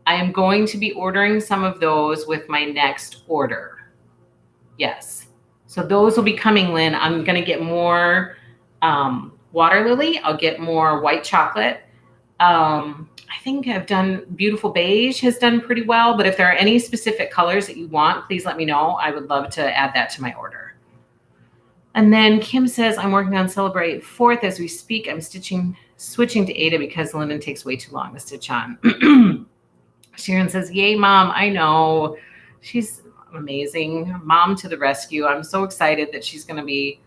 am going to be ordering some of those with my next order. Yes. So those will be coming, Lynn. I'm going to get more water lily. I'll get more white chocolate. I think I've done beautiful beige has done pretty well, but if there are any specific colors that you want, please let me know. I would love to add that to my order. And then Kim says, I'm working on Celebrate 4th as we speak. I'm switching to Ada because linen takes way too long to stitch on. Sharon says, yay, Mom. I know. She's amazing. Mom to the rescue. I'm so excited that she's going to be,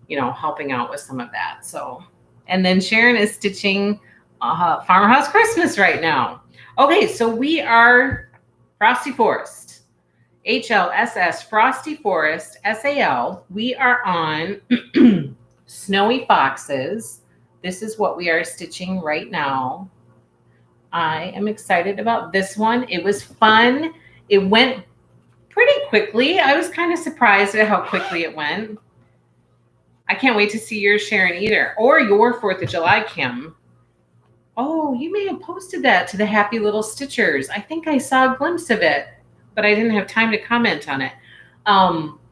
helping out with some of that. So, and then Sharon is stitching Farmhouse Christmas right now. Okay, so we are Frosty Forest, HLSS, Frosty Forest, SAL. We are on Snowy Foxes. This is what we are stitching right now. I am excited about this one. It was fun. It went pretty quickly. I was kind of surprised at how quickly it went. I can't wait to see yours, Sharon, either, or your 4th of July, Kim. Oh, you may have posted that to the Happy Little Stitchers. I think I saw a glimpse of it, but I didn't have time to comment on it.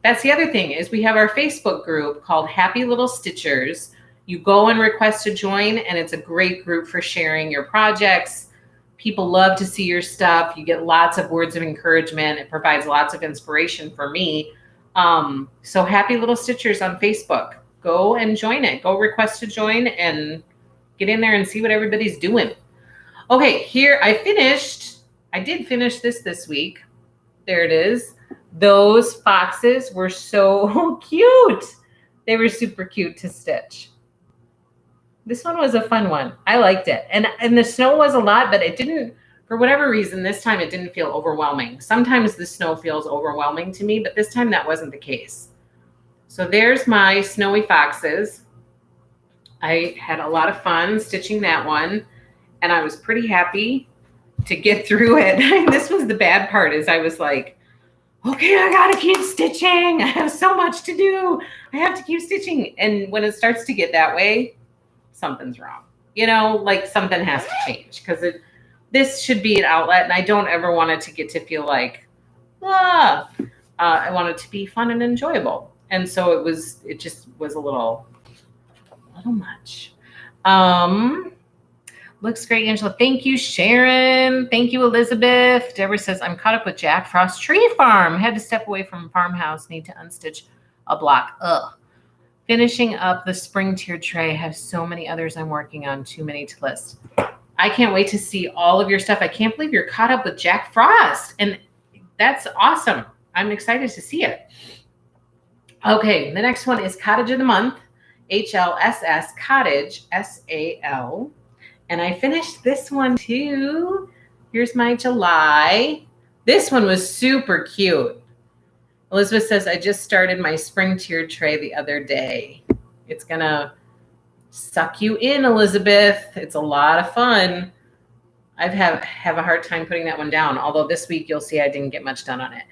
That's the other thing is we have our Facebook group called Happy Little Stitchers. You go and request to join, and it's a great group for sharing your projects. People love to see your stuff. You get lots of words of encouragement. It provides lots of inspiration for me. So Happy Little Stitchers on Facebook. Go and join it. Go request to join and get in there and see what everybody's doing. Okay, here I did finish this week. There it is. Those foxes were so cute. They were super cute to stitch. This one was a fun one. I liked it. And the snow was a lot, but it didn't, for whatever reason, this time it didn't feel overwhelming. Sometimes the snow feels overwhelming to me, but this time that wasn't the case. So there's my Snowy Foxes. I had a lot of fun stitching that one, and I was pretty happy to get through it. This was the bad part is I was like, okay, I got to keep stitching. I have so much to do. I have to keep stitching. And when it starts to get that way, something's wrong. Like something has to change because this should be an outlet, and I don't ever want it to get to feel like, I want it to be fun and enjoyable. And so it just was a little much. Looks great, Angela. Thank you, Sharon. Thank you, Elizabeth. Deborah says, I'm caught up with Jack Frost Tree Farm. Had to step away from Farmhouse. Need to unstitch a block. Ugh. Finishing up the spring tiered tray. I have so many others I'm working on. Too many to list. I can't wait to see all of your stuff. I can't believe you're caught up with Jack Frost. And that's awesome. I'm excited to see it. Okay, the next one is Cottage of the Month. HLSS Cottage, SAL. And I finished this one too. Here's my July. This one was super cute. Elizabeth says, I just started my spring tiered tray the other day. It's going to suck you in, Elizabeth. It's a lot of fun. I have a hard time putting that one down. Although this week you'll see I didn't get much done on it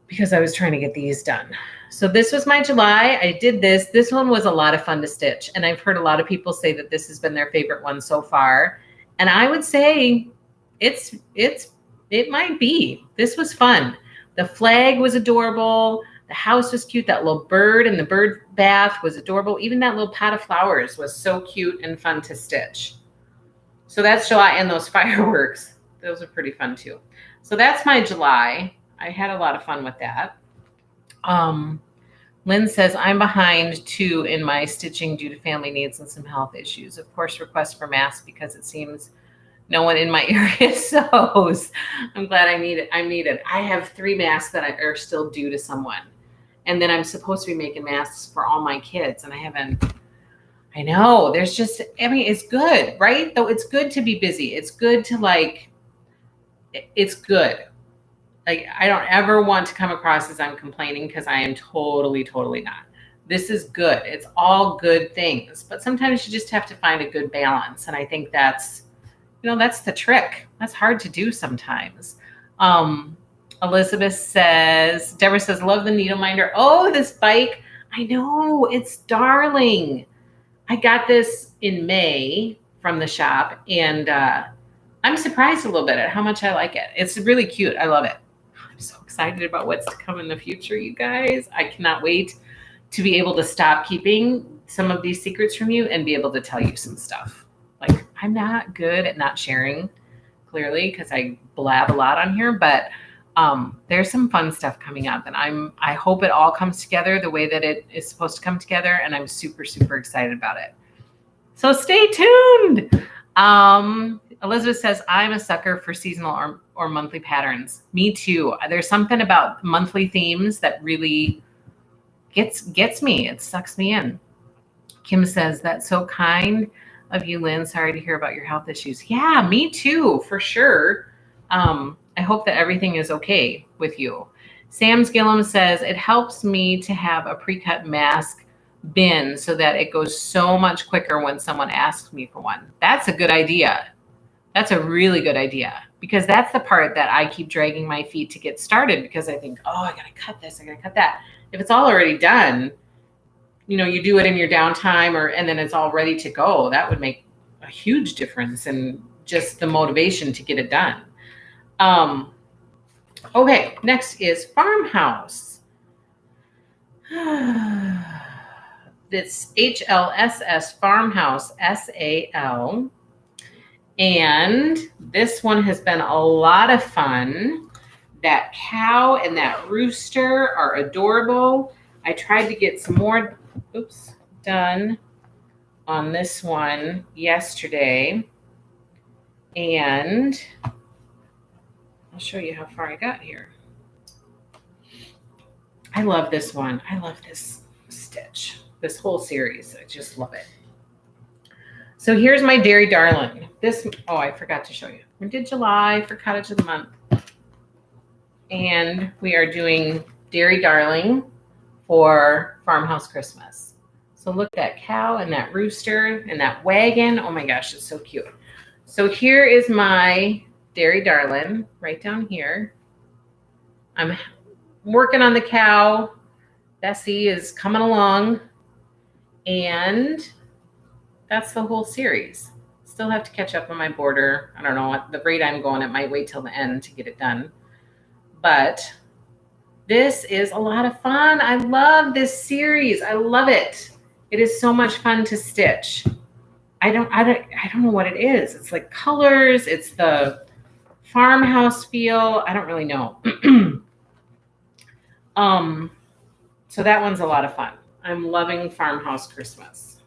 because I was trying to get these done. So this was my July. I did this. This one was a lot of fun to stitch. And I've heard a lot of people say that this has been their favorite one so far. And I would say it might be. This was fun. The flag was adorable. The house was cute. That little bird in the bird bath was adorable. Even that little pot of flowers was so cute and fun to stitch. So that's July, and those fireworks. Those are pretty fun too. So that's my July. I had a lot of fun with that. Lynn says, I'm behind too in my stitching due to family needs and some health issues. Of course, request for masks because it seems no one in my area sews. I'm glad I'm needed. I have 3 masks that are still due to someone. And then I'm supposed to be making masks for all my kids. And I haven't. I know. There's just, I mean, it's good, right? Though it's good to be busy. It's good to it's good. Like, I don't ever want to come across as I'm complaining, because I am totally, totally not. This is good. It's all good things. But sometimes you just have to find a good balance. And I think that's, that's the trick. That's hard to do sometimes. Elizabeth says, Deborah says, love the needle minder. Oh, this bike. I know. It's darling. I got this in May from the shop, and I'm surprised a little bit at how much I like it. It's really cute. I love it. I'm so excited about what's to come in the future, you guys. I cannot wait to be able to stop keeping some of these secrets from you and be able to tell you some stuff. Like, I'm not good at not sharing, clearly, because I blab a lot on here, but there's some fun stuff coming up, and I hope it all comes together the way that it is supposed to come together, and I'm super, super excited about it. So stay tuned. Elizabeth says, I'm a sucker for seasonal or monthly patterns. Me too. There's something about monthly themes that really gets me. It sucks me in. Kim says, that's so kind of you, Lynn. Sorry to hear about your health issues. Yeah, me too, for sure. I hope that everything is okay with you. Sam's Gillum says, it helps me to have a pre-cut mask bin so that it goes so much quicker when someone asks me for one. That's a good idea. That's a really good idea, because that's the part that I keep dragging my feet to get started, because I think, oh, I got to cut this. I got to cut that. If it's all already done, you do it in your downtime and then it's all ready to go. That would make a huge difference in just the motivation to get it done. Okay, next is Farmhouse. It's HLSS Farmhouse SAL. And this one has been a lot of fun. That cow and that rooster are adorable. I tried to get some more done on this one yesterday. And I'll show you how far I got here. I love this one. I love this stitch, this whole series. I just love it. So here's my Dairy Darlin. I forgot to show you. We did July for Cottage of the Month. And we are doing Dairy Darling for Farmhouse Christmas. So look at that cow and that rooster and that wagon. Oh my gosh, it's so cute. So here is my Dairy Darlin right down here. I'm working on the cow. Bessie is coming along. And that's the whole series. Still have to catch up on my border. I don't know at the rate I'm going. It might wait till the end to get it done. But this is a lot of fun. I love this series. I love it. It is so much fun to stitch. I don't know what it is. It's like colors. It's the farmhouse feel. I don't really know. So that one's a lot of fun. I'm loving Farmhouse Christmas.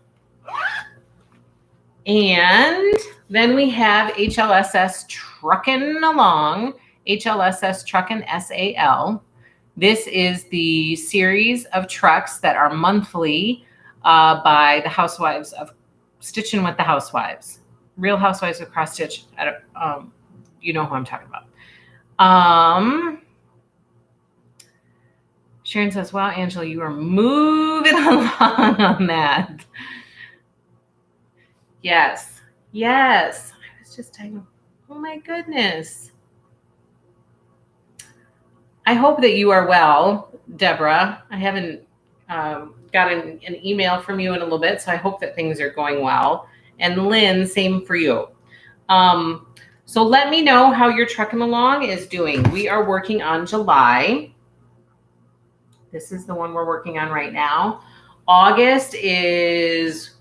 And then we have HLSS Truckin' Along, HLSS Truckin' SAL. This is the series of trucks that are monthly by the Housewives of Stitching with the Housewives. Real Housewives of Cross Stitch. You know who I'm talking about. Sharon says, wow, Angela, you are moving along on that. Yes. I was just typing. Oh my goodness. I hope that you are well, Deborah. I haven't gotten an email from you in a little bit, so I hope that things are going well. And Lynn, same for you. So let me know how your Truckin' Along is doing. We are working on July. This is the one we're working on right now. August is,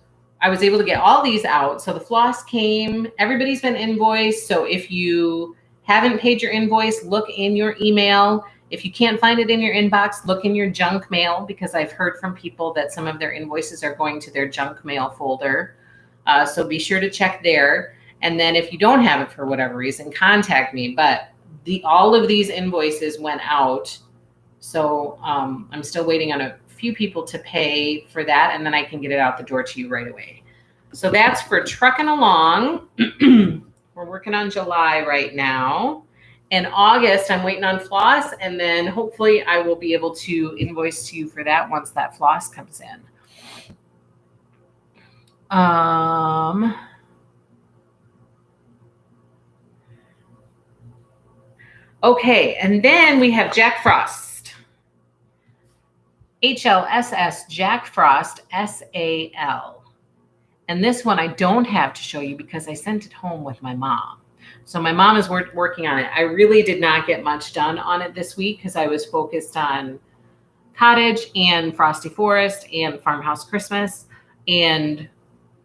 I was able to get all these out. So the floss came, everybody's been invoiced. So if you haven't paid your invoice, look in your email. If you can't find it in your inbox, look in your junk mail, because I've heard from people that some of their invoices are going to their junk mail folder. So be sure to check there. And then if you don't have it for whatever reason, contact me. But all of these invoices went out. So I'm still waiting on a few people to pay for that, and then I can get it out the door to you right away. So that's for trucking along. We're working on July right now. In August, I'm waiting on floss, and then hopefully I will be able to invoice to you for that once that floss comes in. Okay, and then we have Jack Frost. HLSS Jack Frost SAL. And this one I don't have to show you because I sent it home with my mom. So my mom is working on it. I really did not get much done on it this week because I was focused on Cottage and Frosty Forest and Farmhouse Christmas and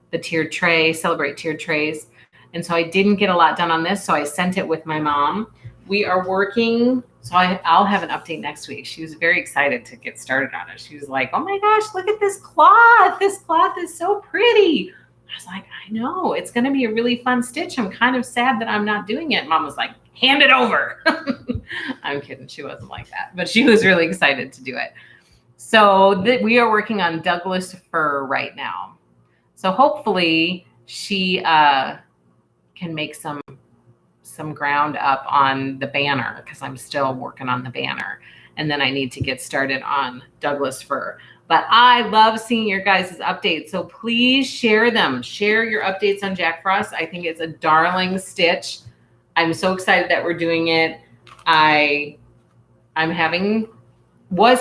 the tiered tray, Celebrate tiered trays. And so I didn't get a lot done on this, so I sent it with my mom. We are working, so I'll have an update next week. She was very excited to get started on it. She was like, oh my gosh, look at this cloth. This cloth is so pretty. I was like, I know, it's going to be a really fun stitch. I'm kind of sad that I'm not doing it. Mom was like, hand it over. I'm kidding. She wasn't like that, but she was really excited to do it. So we are working on Douglas Fir right now. So hopefully she can make some ground up on the banner, because I'm still working on the banner. And then I need to get started on Douglas Fir. But I love seeing your guys' updates. So please share them. Share your updates on Jack Frost. I think it's a darling stitch. I'm so excited that we're doing it. I was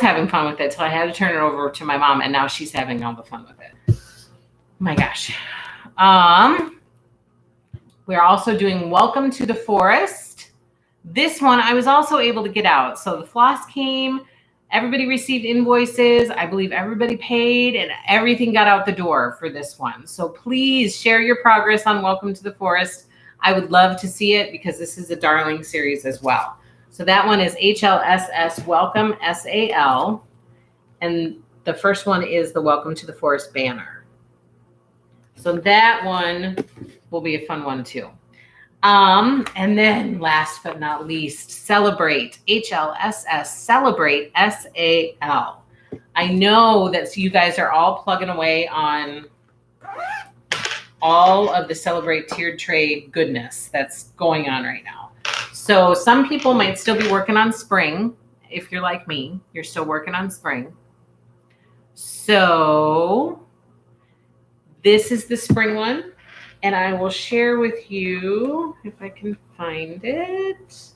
having fun with it, so I had to turn it over to my mom, and now she's having all the fun with it. Oh my gosh. We're also doing Welcome to the Forest. This one I was also able to get out. So the floss came, everybody received invoices. I believe everybody paid, and everything got out the door for this one. So please share your progress on Welcome to the Forest. I would love to see it because this is a darling series as well. So that one is HLSS Welcome SAL. And the first one is the Welcome to the Forest banner. So that one will be a fun one too. And then last but not least, Celebrate, HLSS, Celebrate, SAL. I know that you guys are all plugging away on all of the Celebrate tiered tray goodness that's going on right now. So some people might still be working on spring. If you're like me, you're still working on spring. So this is the spring one. And I will share with you, if I can find it.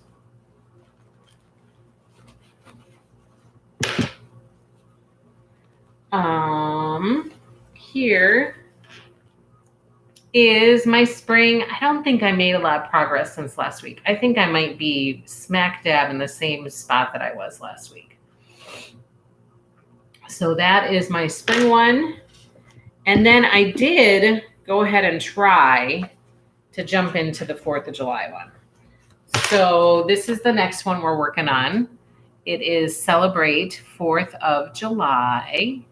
Here is my spring. I don't think I made a lot of progress since last week. I think I might be smack dab in the same spot that I was last week. So that is my spring one. And then I did go ahead and try to jump into the 4th of July one. So this is the next one we're working on. It is Celebrate 4th of July.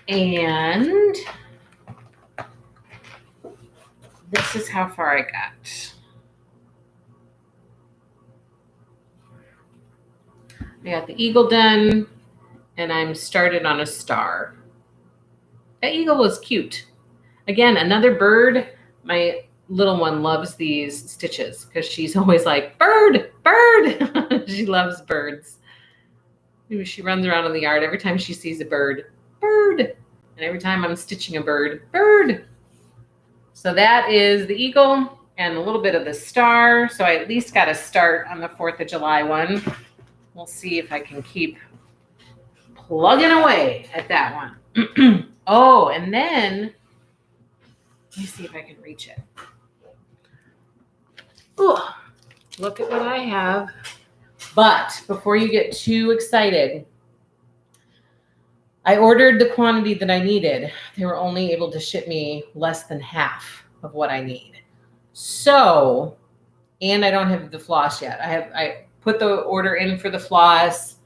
And this is how far I got. I got the eagle done, and I'm started on a star. That eagle was cute. Again, another bird. My little one loves these stitches because she's always like, bird, bird. She loves birds. She runs around in the yard every time she sees a bird, bird. And every time I'm stitching a bird, bird. So that is the eagle and a little bit of the star. So I at least got a start on the 4th of July one. We'll see if I can keep plugging away at that one. Oh, and then let me see if I can reach it. Oh, look at what I have. But before you get too excited, I ordered the quantity that I needed. They were only able to ship me less than half of what I need. So, and I don't have the floss yet. I put the order in for the floss.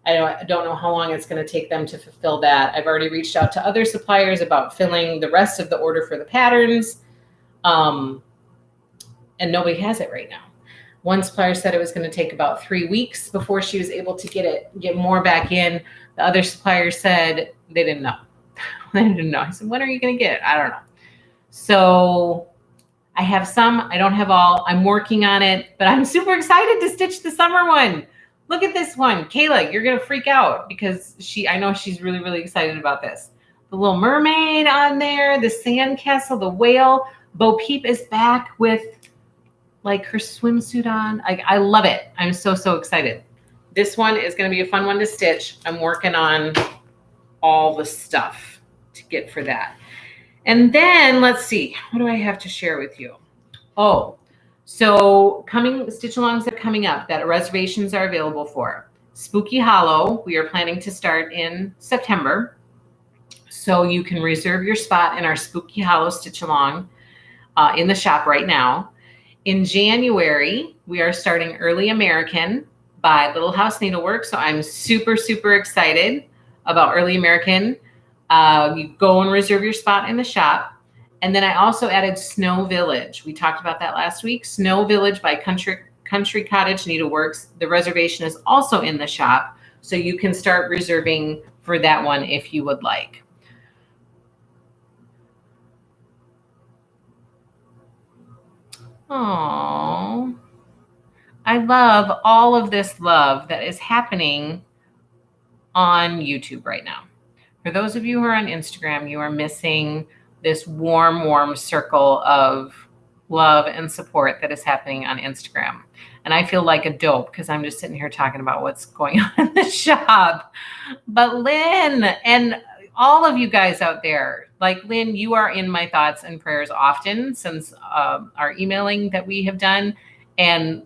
I don't know how long it's going to take them to fulfill that. I've already reached out to other suppliers about filling the rest of the order for the patterns. And nobody has it right now. One supplier said it was going to take about 3 weeks before she was able to get more back in. The other supplier said they didn't know. They didn't know. I said, when are you going to get it? I don't know. So I have some. I don't have all. I'm working on it, but I'm super excited to stitch the summer one. Look at this one. Kayla, you're going to freak out because I know she's really, really excited about this. The little mermaid on there, the sandcastle, the whale. Bo Peep is back with like her swimsuit on. I love it. I'm so, so excited. This one is going to be a fun one to stitch. I'm working on all the stuff to get for that. And then let's see, what do I have to share with you? Oh, so stitch alongs are coming up that reservations are available for. Spooky Hollow, we are planning to start in September. So you can reserve your spot in our Spooky Hollow Stitch Along in the shop right now. In January, we are starting Early American by Little House Needlework. So I'm super, super excited about Early American. You go and reserve your spot in the shop. And then I also added Snow Village. We talked about that last week. Snow Village by Country Cottage Needleworks. The reservation is also in the shop. So you can start reserving for that one if you would like. Oh, I love all of this love that is happening on YouTube right now. For those of you who are on Instagram, you are missing this warm, warm circle of love and support that is happening on Instagram. And I feel like a dope because I'm just sitting here talking about what's going on in the shop. But Lynn and all of you guys out there, like Lynn, you are in my thoughts and prayers often since our emailing that we have done. And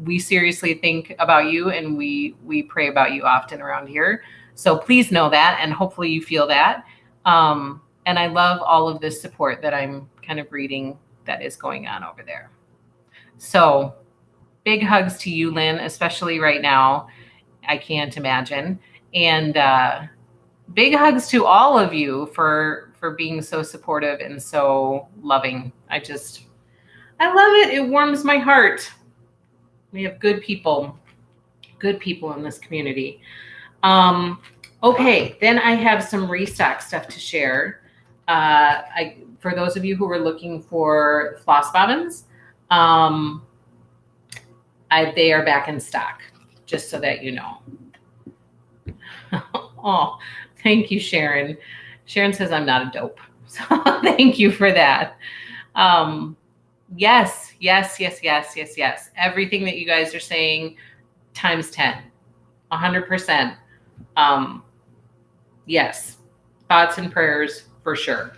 we seriously think about you and we pray about you often around here. So please know that. And hopefully you feel that. And I love all of this support that I'm kind of reading that is going on over there. So big hugs to you, Lynn, especially right now. I can't imagine. And big hugs to all of you for being so supportive and so loving. I love it. It warms my heart. We have good people in this community. Okay, then I have some restock stuff to share. For those of you who are looking for floss bobbins, they are back in stock, just so that you know. Oh, thank you, Sharon. Sharon says I'm not a dope. So thank you for that. Yes. Everything that you guys are saying times 10, 100%. Yes. Thoughts and prayers for sure.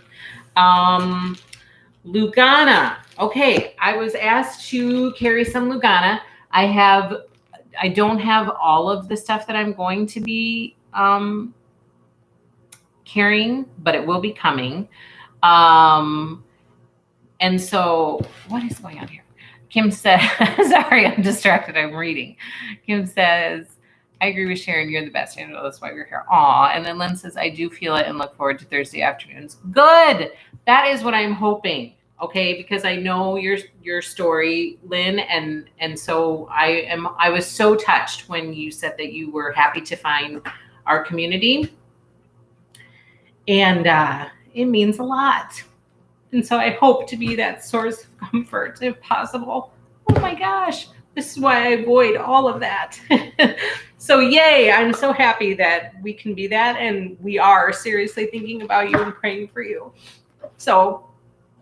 Lugana. Okay. I was asked to carry some Lugana. I don't have all of the stuff that I'm going to be carrying, but it will be coming. And so what is going on here? Kim says, sorry, I'm distracted. I'm reading. Kim says, I agree with Sharon. You're the best. I know that's why we're here. Aw. And then Lynn says, I do feel it and look forward to Thursday afternoons. Good. That is what I'm hoping. Okay. Because I know your story, Lynn. And so I was so touched when you said that you were happy to find our community. And it means a lot. And so I hope to be that source of comfort if possible. Oh my gosh. This is why I avoid all of that. So yay, I'm so happy that we can be that. And we are seriously thinking about you and praying for you. So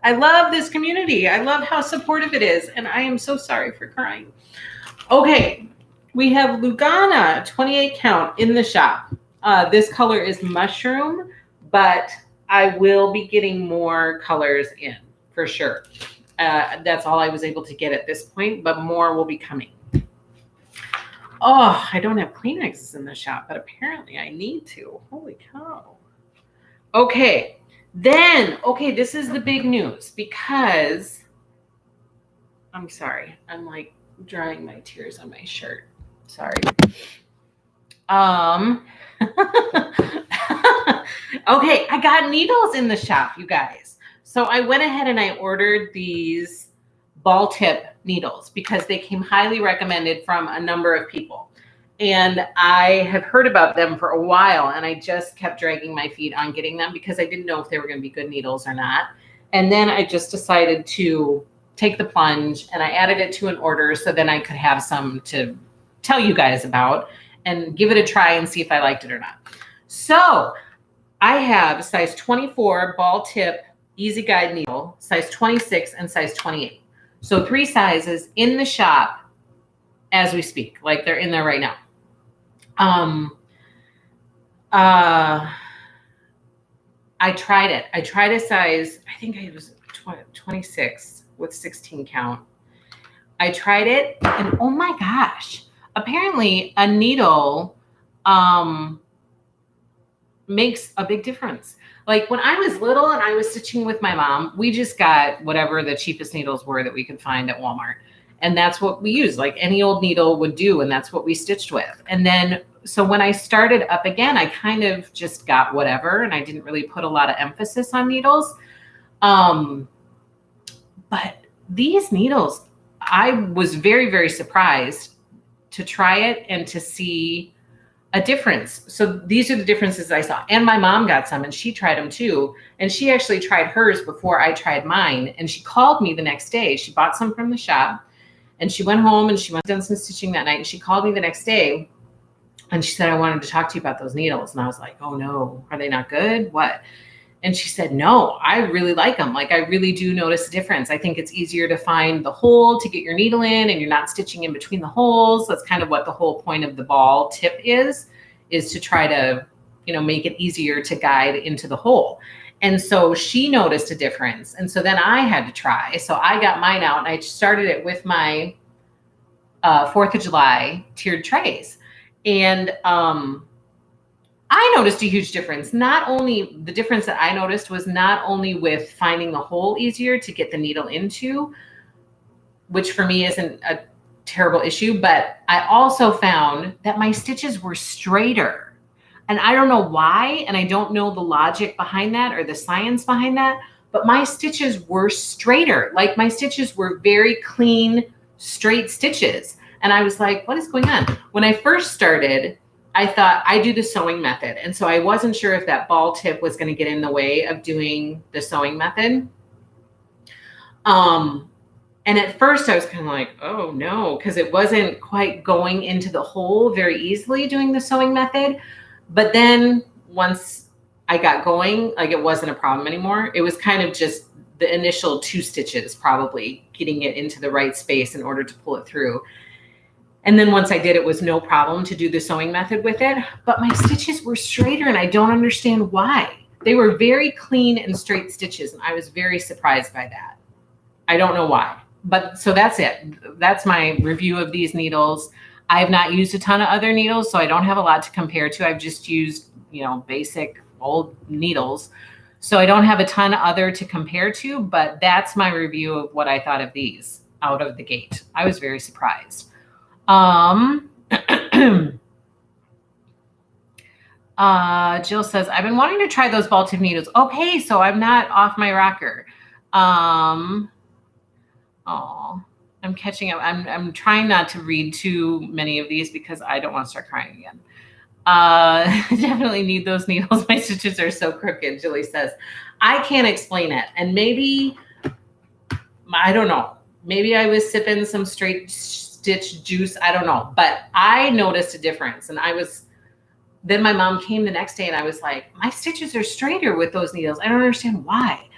I love this community. I love how supportive it is. And I am so sorry for crying. Okay, we have Lugana 28 count in the shop. This color is mushroom, but I will be getting more colors in for sure. That's all I was able to get at this point, but more will be coming. Oh, I don't have Kleenexes in the shop, but apparently I need to. Holy cow. Okay. Then, okay, this is the big news because I'm sorry. I'm like drying my tears on my shirt. Sorry. Okay, I got needles in the shop, you guys. So I went ahead and I ordered these ball tip needles because they came highly recommended from a number of people. And I have heard about them for a while, and I just kept dragging my feet on getting them because I didn't know if they were going to be good needles or not. And then I just decided to take the plunge, and I added it to an order so then I could have some to tell you guys about and give it a try and see if I liked it or not. So I have size 24 ball tip easy guide needle, size 26, and size 28. So 3 sizes in the shop as we speak, like they're in there right now. I tried it. I tried a size, I think it was 26 with 16 count. I tried it and oh my gosh, apparently a needle makes a big difference. Like when I was little and I was stitching with my mom, we just got whatever the cheapest needles were that we could find at Walmart. And that's what we used, like any old needle would do. And that's what we stitched with. And then, so when I started up again, I kind of just got whatever. And I didn't really put a lot of emphasis on needles. But these needles, I was very, very surprised to try it and to see a difference. So these are the differences I saw. And my mom got some and she tried them too. And she actually tried hers before I tried mine. And she called me the next day. She bought some from the shop and she went home and she went done some stitching that night. And she called me the next day and she said, I wanted to talk to you about those needles. And I was like, oh no, are they not good? What? And she said, no, I really like them. Like I really do notice a difference. I think it's easier to find the hole to get your needle in and you're not stitching in between the holes. That's kind of what the whole point of the ball tip is to try to, you know, make it easier to guide into the hole. And so she noticed a difference. And so then I had to try. So I got mine out and I started it with my 4th of July tiered trays. And I noticed a huge difference. Not only the difference that I noticed was not only with finding the hole easier to get the needle into, which for me isn't a terrible issue, but I also found that my stitches were straighter. And I don't know why, and I don't know the logic behind that or the science behind that, but my stitches were straighter. Like my stitches were very clean, straight stitches. And I was like, what is going on? When I first started, I thought I do the sewing method. And so I wasn't sure if that ball tip was going to get in the way of doing the sewing method. And at first I was kind of like, oh no, because it wasn't quite going into the hole very easily doing the sewing method. But then once I got going, like it wasn't a problem anymore. It was kind of just the initial 2 stitches, probably getting it into the right space in order to pull it through. And then once I did, it was no problem to do the sewing method with it. But my stitches were straighter and I don't understand why. They were very clean and straight stitches. And I was very surprised by that. I don't know why. But so that's it. That's my review of these needles. I have not used a ton of other needles, so I don't have a lot to compare to. I've just used, you know, basic old needles. So I don't have a ton other to compare to, but that's my review of what I thought of these out of the gate. I was very surprised. Jill says, I've been wanting to try those ball tip needles. Okay, so I'm not off my rocker. Oh, I'm catching up. I'm trying not to read too many of these because I don't want to start crying again. Definitely need those needles. My stitches are so crooked, Julie says. I can't explain it. And maybe, I don't know. Maybe I was sipping some straight stitch juice. I don't know. But I noticed a difference. And then my mom came the next day and I was like, my stitches are straighter with those needles. I don't understand why.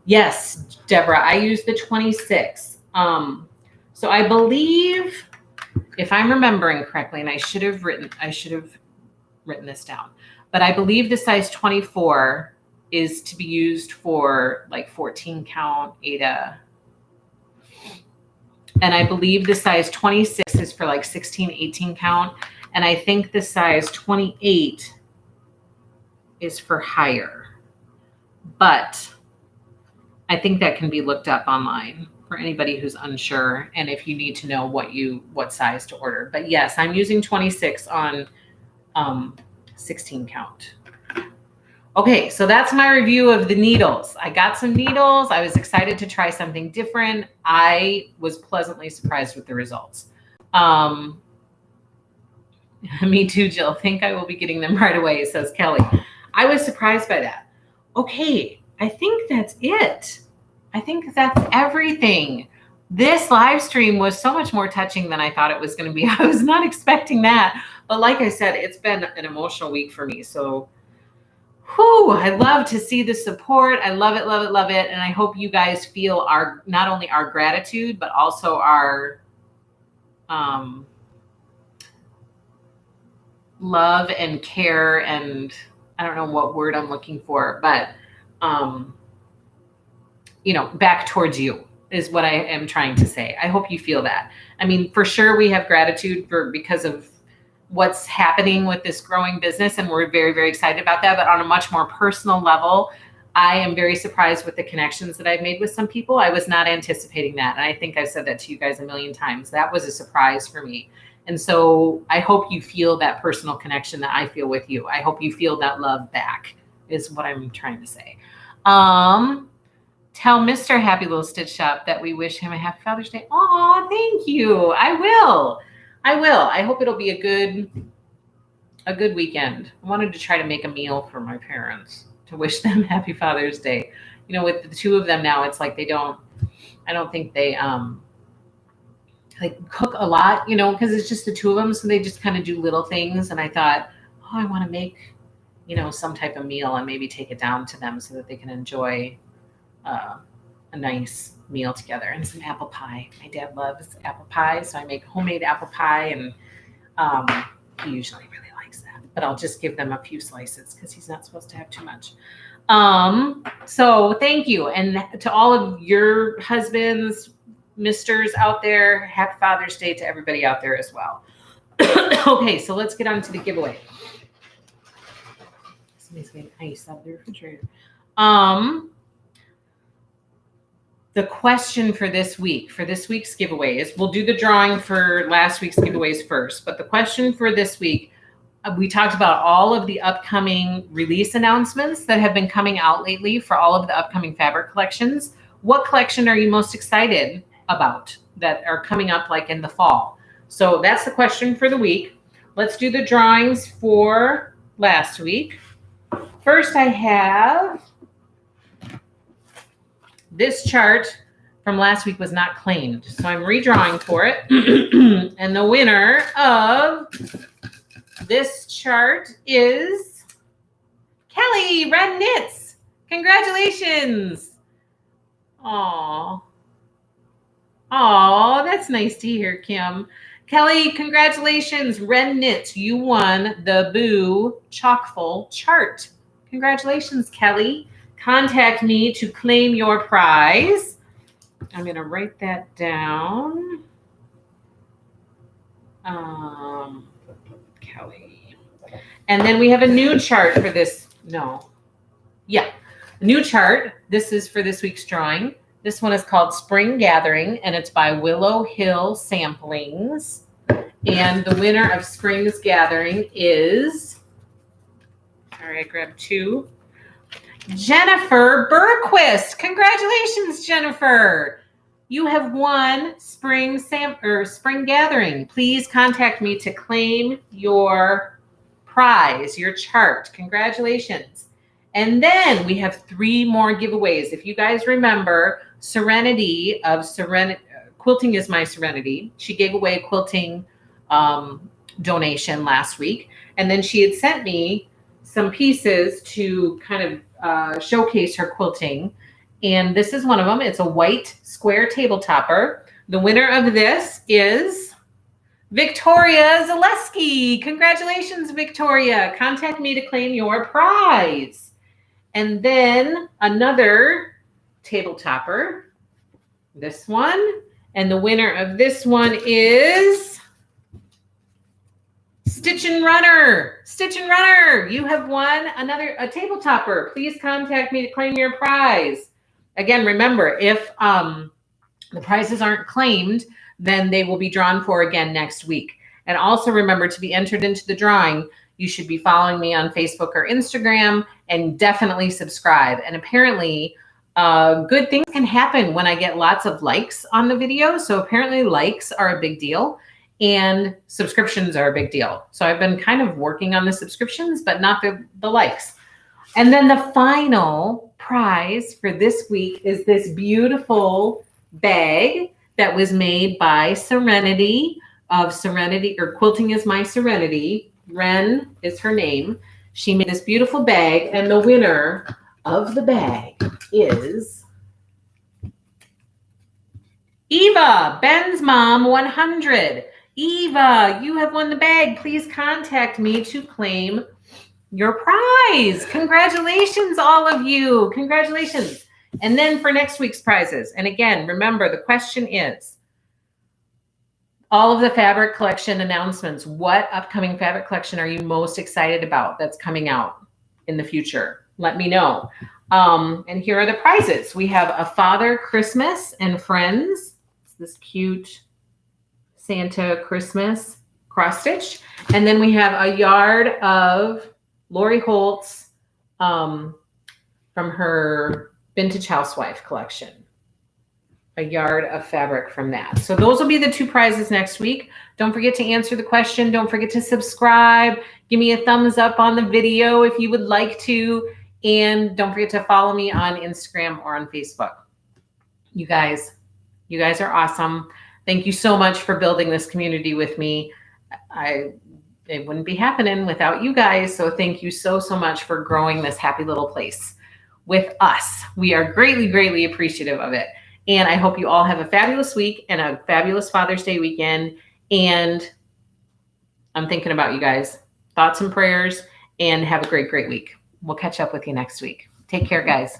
Yes, Deborah, I use the 26. So I believe, if I'm remembering correctly, and I should have written this down, but I believe the size 24 is to be used for like 14 count Ada. And I believe the size 26 is for like 16, 18 count. And I think the size 28 is for higher. But I think that can be looked up online for anybody who's unsure, and if you need to know what size to order. But yes, I'm using 26 on 16 count. Okay, so that's my review of the needles. I got some needles. I was excited to try something different. I was pleasantly surprised with the results. Me too, Jill. Think I will be getting them right away, says Kelly. I was surprised by that. Okay, I think that's it. I think that's everything. This live stream was so much more touching than I thought it was going to be. I was not expecting that. But like I said, it's been an emotional week for me. So I love to see the support. I love it, love it, love it. And I hope you guys feel not only our gratitude, but also our love and care, and I don't know what word I'm looking for, but back towards you is what I am trying to say. I hope you feel that. I mean, for sure we have gratitude because of what's happening with this growing business, and we're very, very excited about that. But on a much more personal level, I am very surprised with the connections that I've made with some people. I was not anticipating that. And I think I've said that to you guys a million times. That was a surprise for me. And so I hope you feel that personal connection that I feel with you. I hope you feel that love back is what I'm trying to say. Tell Mr. Happy Little Stitch Shop that we wish him a happy Father's Day. Oh, thank you. I will. I hope it'll be a good weekend. I wanted to try to make a meal for my parents to wish them happy Father's Day. With the two of them now, it's like I don't think they like cook a lot, because it's just the two of them. So they just kind of do little things. And I thought, I want to make, some type of meal and maybe take it down to them so that they can enjoy a nice meal together, and some apple pie. My dad loves apple pie, so I make homemade apple pie, and he usually really likes that. But I'll just give them a few slices because he's not supposed to have too much. So thank you, and to all of your husbands, misters out there, happy Father's Day to everybody out there as well. Okay, so let's get on to the giveaway. Somebody's getting ice out of the refrigerator. The question for this week's giveaway we'll do the drawing for last week's giveaways first, but the question for this week, we talked about all of the upcoming release announcements that have been coming out lately for all of the upcoming fabric collections. What collection are you most excited about that are coming up like in the fall? So that's the question for the week. Let's do the drawings for last week. First, I have this chart from last week was not claimed, so I'm redrawing for it. And the winner of this chart is Kelly Red Knits. Congratulations. Aw, that's nice to hear, Kim. Kelly, congratulations. Red Knits, you won the Boo Chockful chart. Congratulations, Kelly. Contact me to claim your prize. I'm going to write that down. Kelly. And then we have a new chart for this. New chart. This is for this week's drawing. This one is called Spring Gathering, and it's by Willow Hill Samplings. And the winner of Spring's Gathering is, sorry, I grabbed two, Jennifer Berquist. Congratulations, Jennifer. You have won Spring Gathering. Please contact me to claim your prize, your chart. Congratulations. And then we have 3 more giveaways. If you guys remember, Serenity of Quilting is My Serenity. She gave away a quilting donation last week. And then she had sent me some pieces to kind of showcase her quilting. And this is one of them. It's a white square table topper. The winner of this is Victoria Zaleski. Congratulations, Victoria. Contact me to claim your prize. And then another table topper, this one. And the winner of this one is Stitch and Runner, you have won a table topper. Please contact me to claim your prize. Again, remember, if the prizes aren't claimed, then they will be drawn for again next week. And also remember, to be entered into the drawing, you should be following me on Facebook or Instagram, and definitely subscribe. And apparently, good things can happen when I get lots of likes on the video. So apparently likes are a big deal. And subscriptions are a big deal. So I've been kind of working on the subscriptions, but not the likes. And then the final prize for this week is this beautiful bag that was made by Serenity of Serenity, or Quilting is My Serenity. Ren is her name. She made this beautiful bag, and the winner of the bag is Eva, Ben's mom 100. Eva, you have won the bag. Please contact me to claim your prize. Congratulations, all of you. Congratulations. And then for next week's prizes. And again, remember, the question is all of the fabric collection announcements. What upcoming fabric collection are you most excited about that's coming out in the future? Let me know. And here are the prizes. We have a Father Christmas and Friends. It's this cute Santa Christmas cross stitch. And then we have a yard of Lori Holt's from her Vintage Housewife collection. A yard of fabric from that. So those will be the 2 prizes next week. Don't forget to answer the question. Don't forget to subscribe. Give me a thumbs up on the video if you would like to. And don't forget to follow me on Instagram or on Facebook. You guys are awesome. Thank you so much for building this community with me. It wouldn't be happening without you guys. So thank you so much for growing this happy little place with us. We are greatly, greatly appreciative of it. And I hope you all have a fabulous week and a fabulous Father's Day weekend. And I'm thinking about you guys. Thoughts and prayers, and have a great, great week. We'll catch up with you next week. Take care, guys.